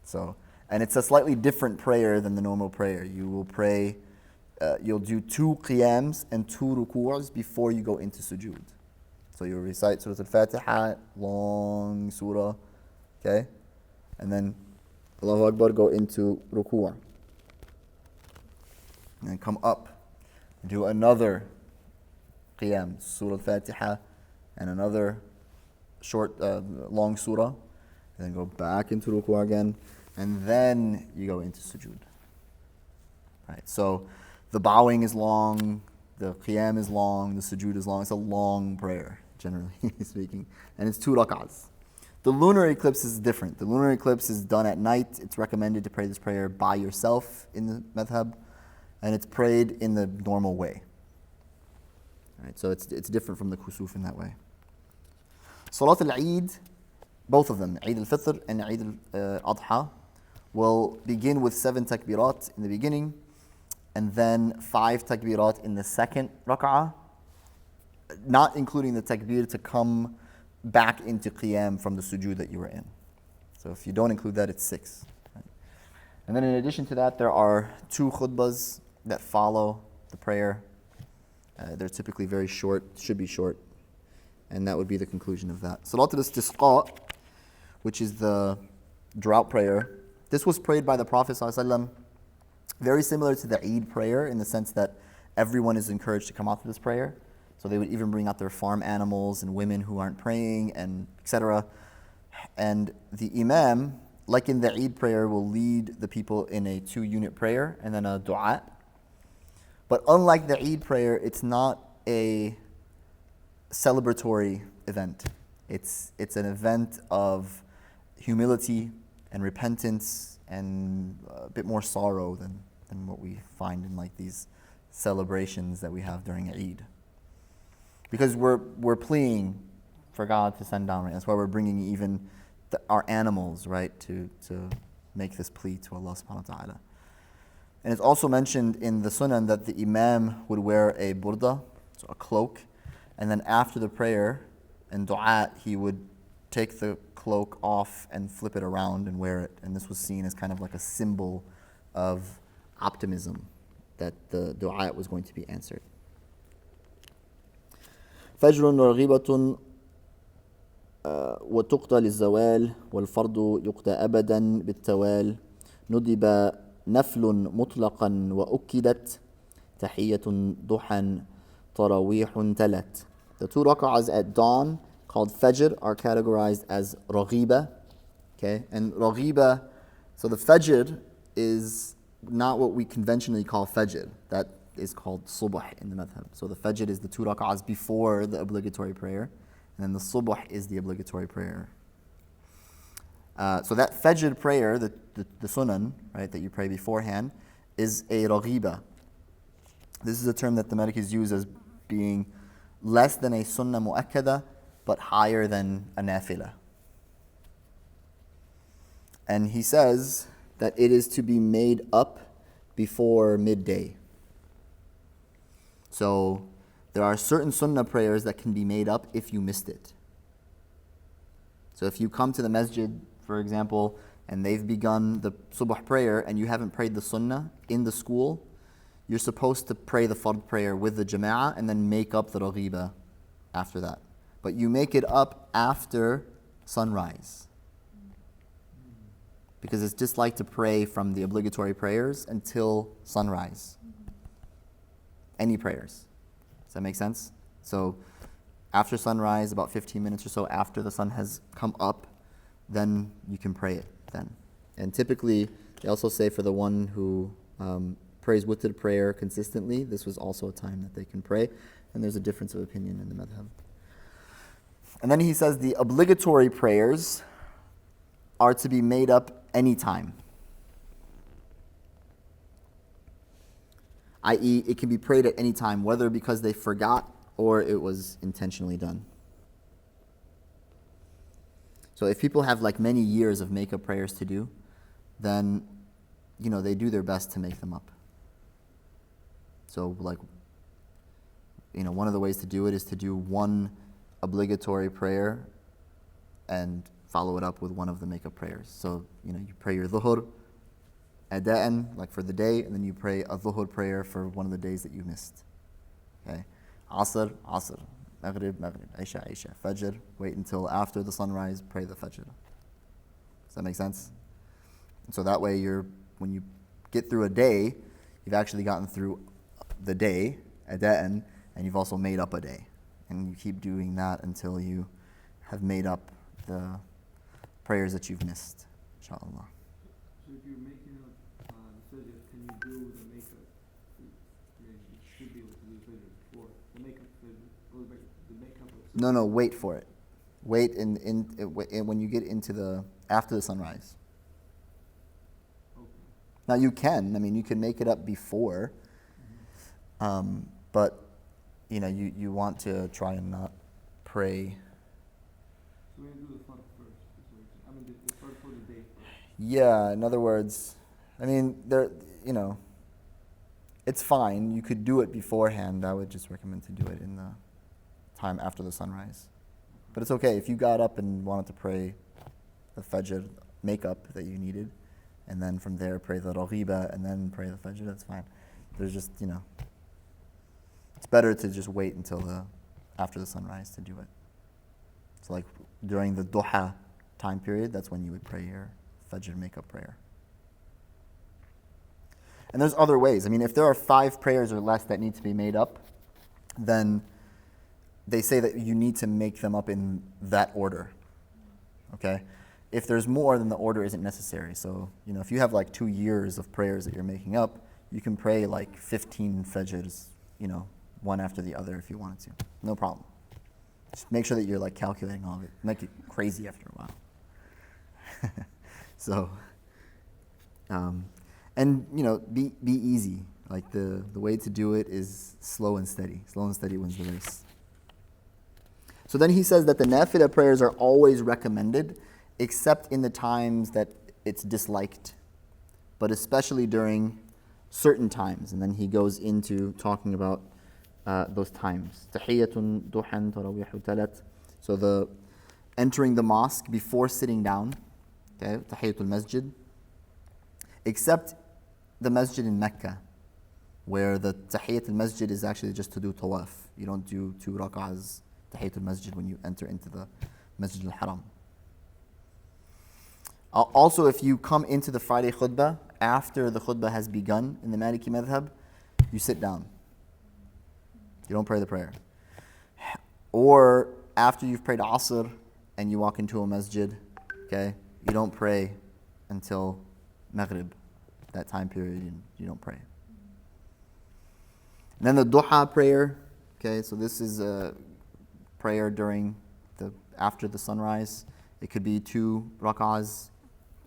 So, and it's a slightly different prayer than the normal prayer. You will pray, you'll do 2 qiyams and 2 ruku'as before you go into sujood. So you'll recite Surah Al-Fatiha, long surah, okay? And then Allahu Akbar, go into ruku'. And then come up, do another qiyam, Surah Al-Fatiha, and another short, long surah, and then go back into ruku' again, and then you go into sujood. Right, so the bowing is long, the qiyam is long, the sujood is long. It's a long prayer, generally speaking, and it's 2 rak'ahs. The lunar eclipse is different. The lunar eclipse is done at night. It's recommended to pray this prayer by yourself in the madhhab, and it's prayed in the normal way. Right? So it's different from the Kusuf in that way. Salat al-Eid, both of them, Eid al-Fitr and Eid al-Adha, will begin with 7 takbirat in the beginning, and then 5 takbirat in the second rak'ah, not including the takbir to come back into qiyam from the sujood that you were in. So if you don't include that, it's 6. Right? And then in addition to that, there are 2 khutbahs that follow the prayer. They're typically very short, should be short, and that would be the conclusion of that. Salat al-Istisqa, which is the drought prayer, this was prayed by the Prophet ﷺ, very similar to the Eid prayer in the sense that everyone is encouraged to come out to this prayer. So they would even bring out their farm animals and women who aren't praying, and etc. And the Imam, like in the Eid prayer, will lead the people in a 2-unit prayer and then a dua. But unlike the Eid prayer, it's not a celebratory event. It's an event of humility and repentance and a bit more sorrow than what we find in like these celebrations that we have during Eid. Because we're pleading for God to send down rain. That's why we're bringing even our animals, right, to make this plea to Allah subhanahu wa ta'ala. And it's also mentioned in the Sunan that the Imam would wear a burda, so a cloak, and then after the prayer and dua, he would take the cloak off and flip it around and wear it. And this was seen as kind of like a symbol of optimism that the dua was going to be answered. فجر ورغيبة وتقضى للزوال والفرض يقضى أبدا بالتوال ندب نفل مطلقا وأكدت تحية ضحى تراويح تلت. The 2 rak'ahs at dawn called Fajr are categorized as Raghiba. Okay, and Raghiba, so the Fajr is not what we conventionally call Fajr. That is called Subh in the madhhab. So the Fajr is the 2 rak'ahs before the obligatory prayer, and then the Subh is the obligatory prayer. So that Fajr prayer, the Sunan, right, that you pray beforehand, is a Raghiba. This is a term that the Malikis use as being less than a Sunnah Mu'akkada, but higher than a Nafila. And he says that it is to be made up before midday. So there are certain Sunnah prayers that can be made up if you missed it. So if you come to the masjid, for example, and they've begun the Subh prayer and you haven't prayed the Sunnah in the school, you're supposed to pray the Fard prayer with the Jama'ah and then make up the Raghiba after that. But you make it up after sunrise. Because it's just like to pray from the obligatory prayers until sunrise. Any prayers. Does that make sense? So after sunrise, about 15 minutes or so after the sun has come up, then you can pray it then. And typically, they also say for the one who prays witr prayer consistently, this was also a time that they can pray. And there's a difference of opinion in the madhhab. And then he says the obligatory prayers are to be made up anytime. I.e., it can be prayed at any time, whether because they forgot or it was intentionally done. So if people have like many years of make-up prayers to do, then, they do their best to make them up. So like, one of the ways to do it is to do one obligatory prayer and follow it up with one of the make-up prayers. So, you pray your dhuhr, ada'an, like for the day, and then you pray a dhuhr prayer for one of the days that you missed. Okay? Asr, Asr. Maghrib, Maghrib. Isha, Isha. Fajr, wait until after the sunrise, pray the Fajr. Does that make sense? And so that way when you get through a day, you've actually gotten through the day, ada'an, and you've also made up a day. And you keep doing that until you have made up the prayers that you've missed, inshallah. So if you're making up the Fajr, can you do the makeup? You should be able to do the Fajr before. The makeup Fajr, or the makeup of No, wait for it. Wait when you get into after the sunrise. Okay. Now you can make it up before, but you want to try and not pray. So we're gonna do the fard first. Is what you're saying. I mean, the fard for the day first. Yeah, in other words, I mean, it's fine. You could do it beforehand. I would just recommend to do it in the time after the sunrise. But it's okay if you got up and wanted to pray the Fajr makeup that you needed, and then from there pray the Raghiba and then pray the Fajr, that's fine. There's just, it's better to just wait until after the sunrise to do it. So like during the Duha time period, that's when you would pray your Fajr makeup prayer. And there's other ways. I mean, if there are 5 prayers or less that need to be made up, then they say that you need to make them up in that order. Okay? If there's more, then the order isn't necessary. So, if you have like 2 years of prayers that you're making up, you can pray like 15 Fajrs, one after the other if you wanted to. No problem. Just make sure that you're like calculating all of it. Make it crazy after a while. So, and be easy. Like the way to do it is slow and steady. Slow and steady wins the race. So then he says that the nafilah prayers are always recommended, except in the times that it's disliked, but especially during certain times. And then he goes into talking about those times. Tahiyyatun, duhan, tarawihu, talat. So the entering the mosque before sitting down, okay, tahiyyatul masjid, except the masjid in Mecca, where the tahiyyatul masjid is actually just to do tawaf. You don't do 2 rak'ahs tahiyyatul masjid when you enter into the Masjid al-Haram. Also, if you come into the Friday khutbah after the khutbah has begun in the Mālikī madhhab, you sit down. You don't pray the prayer. Or after you've prayed Ashir and you walk into a masjid, okay, you don't pray until Maghrib, that time period, you don't pray. And then the duha prayer, okay, so this is a prayer after the sunrise. It could be 2 rak'ahs,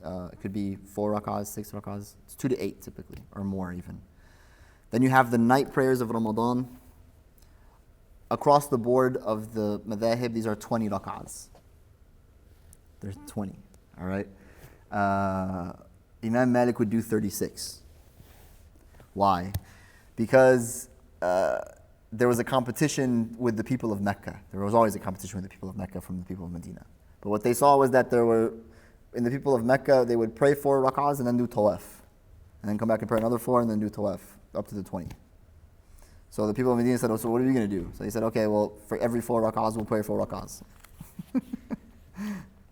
it could be 4 rak'ahs, 6 rak'ahs. It's 2 to 8 typically, or more even. Then you have the night prayers of Ramadan. Across the board of the madhhab, these are 20 rak'ahs. There's 20, all right? Imam Malik would do 36. Why? Because there was a competition with the people of Mecca. There was always a competition with the people of Mecca from the people of Medina. But what they saw was that in the people of Mecca, they would pray 4 rak'ahs and then do tawaf. And then come back and pray another 4 and then do tawaf, up to the 20. So the people of Medina said, so what are you going to do? So he said, okay, well, for every 4 rak'ahs, we'll pray 4 rak'ahs.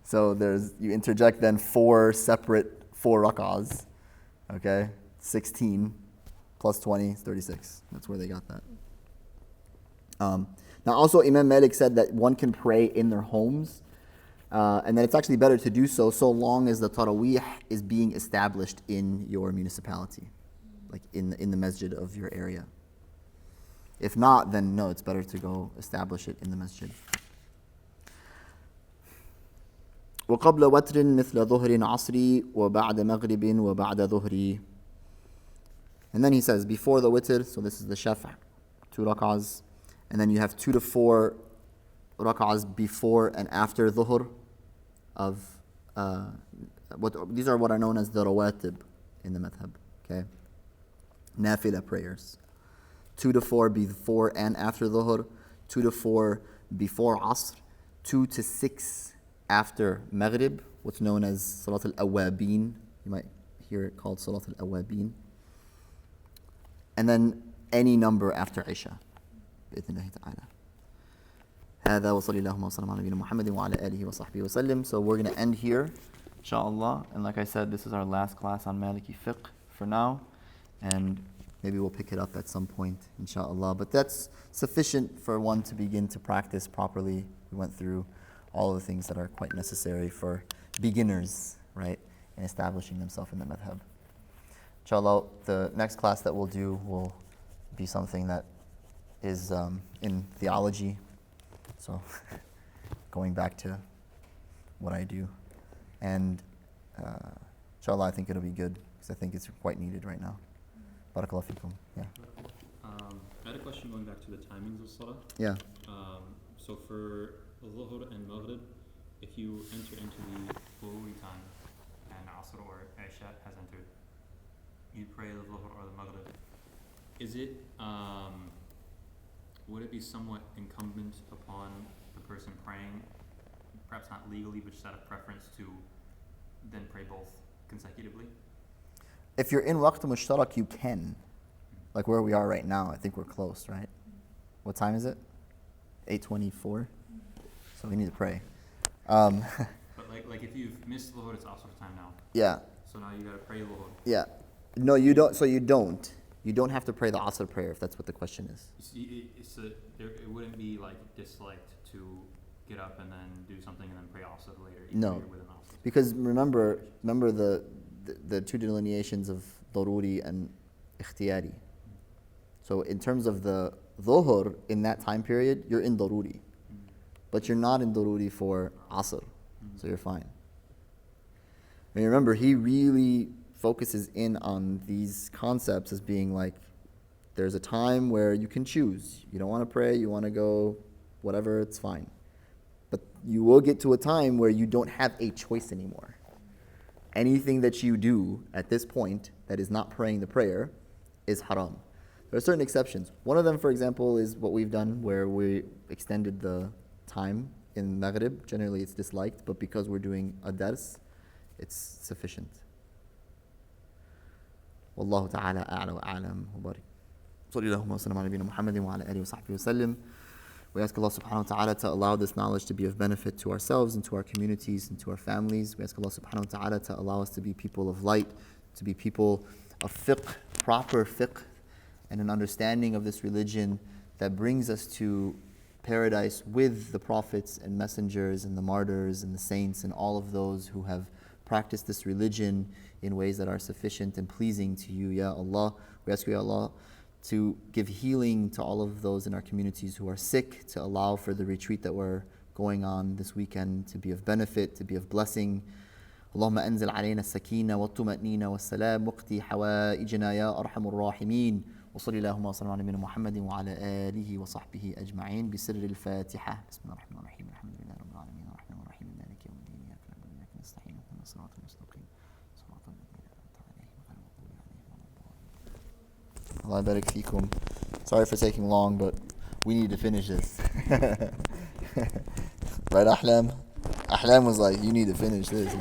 So you interject then 4 separate 4 rak'ahs, okay? 16 plus 20 is 36. That's where they got that. Now also Imam Malik said that one can pray in their homes, and that it's actually better to do so long as the taraweeh is being established in your municipality, like in the masjid of your area. If not, then no, it's better to go establish it in the masjid. وقبل وتر مثل ظهر عصري وبعد مغرب وبعد ظهري. And then he says, before the witr, so this is the shaf', 2 rak'ahs, and then you have 2 to 4 rak'ahs before and after dhuhr of, these are what are known as the rawatib in the madhhab, okay? Nafilah prayers. 2 to 4 before and after dhuhr, 2 to 4 before asr, 2 to 6 after maghrib, what's known as salat al-awabin. You might hear it called salat al-awabin. And then any number after Isha. بإذن الله تعالى. هذا وصلى الله وسلم على نبينا محمد وعلى آله وصحبه وسلم. So we're going to end here, inshallah. And like I said, this is our last class on Mālikī Fiqh for now. And maybe we'll pick it up at some point, inshallah. But that's sufficient for one to begin to practice properly. We went through all of the things that are quite necessary for beginners, right, in establishing themselves in the madhhab. Inshallah, the next class that we'll do will be something that is in theology. So, going back to what I do. And inshallah, I think it'll be good, because I think it's quite needed right now. Barakallahu feekum. Yeah. I had a question going back to the timings of Salah. Yeah. So for Dhuhr and Maghrib, if you enter into the Dhuhri time and Asr or Isha has entered, you pray the Dhuhr or the Maghrib. Is it, would it be somewhat incumbent upon the person praying, perhaps not legally, but just out of preference, to then pray both consecutively? If you're in Waqt Mushtarak, you can. Like where we are right now, I think we're close, right? What time is it? 8:24. So we need to pray. But like if you've missed Dhuhr, it's Asr time now. Yeah. So now you gotta pray Dhuhr. Yeah. No, you don't. So you don't. You don't have to pray the Asr prayer if that's what the question is. It wouldn't be like disliked to get up and then do something and then pray Asr later. No. With an Asr. Because remember the two delineations of daruri and ikhtiyari. So in terms of the dhuhr in that time period, you're in daruri. But you're not in daruri for Asr. So you're fine. And remember, he really focuses in on these concepts as being like, there's a time where you can choose. You don't want to pray, you want to go, whatever, it's fine. But you will get to a time where you don't have a choice anymore. Anything that you do at this point that is not praying the prayer is haram. There are certain exceptions. One of them, for example, is what we've done where we extended the time in Maghrib. Generally it's disliked, but because we're doing a dars, it's sufficient. Wallahu ta'ala a'la wa a'lam wa barik. Sallallahu wa sallam ala nabiyyina Muhammadin wa ala alihi wa sahbihi wa sallam. We ask Allah subhanahu wa ta'ala to allow this knowledge to be of benefit to ourselves and to our communities and to our families. We ask Allah subhanahu wa ta'ala to allow us to be people of light, to be people of fiqh, proper fiqh, and an understanding of this religion that brings us to paradise with the prophets and messengers and the martyrs and the saints and all of those who have practiced this religion in ways that are sufficient and pleasing to you, Ya Allah. We ask you, Ya Allah, to give healing to all of those in our communities who are sick, to allow for the retreat that we're going on this weekend to be of benefit, to be of blessing. اللهم أنزل علينا السكينة والطمأنينة والسلام واقضي حوائجنا يا أرحم الراحمين وصلى اللهم وسلم على نبينا محمد وعلى آله وصحبه أجمعين بسر الفاتحة بسم الله الرحمن الرحيم الحمد لله رب العالمين الرحمن الرحيم مالك يوم الدين إياك نعبد وإياك نستعين اهدنا الصراط المستقيم صراط الذين أنعمت عليهم غير المغضوب عليهم ولا الضالين. Allah barik fikum. Sorry for taking long, but we need to finish this. Right, Ahlam? Ahlam was like, you need to finish this.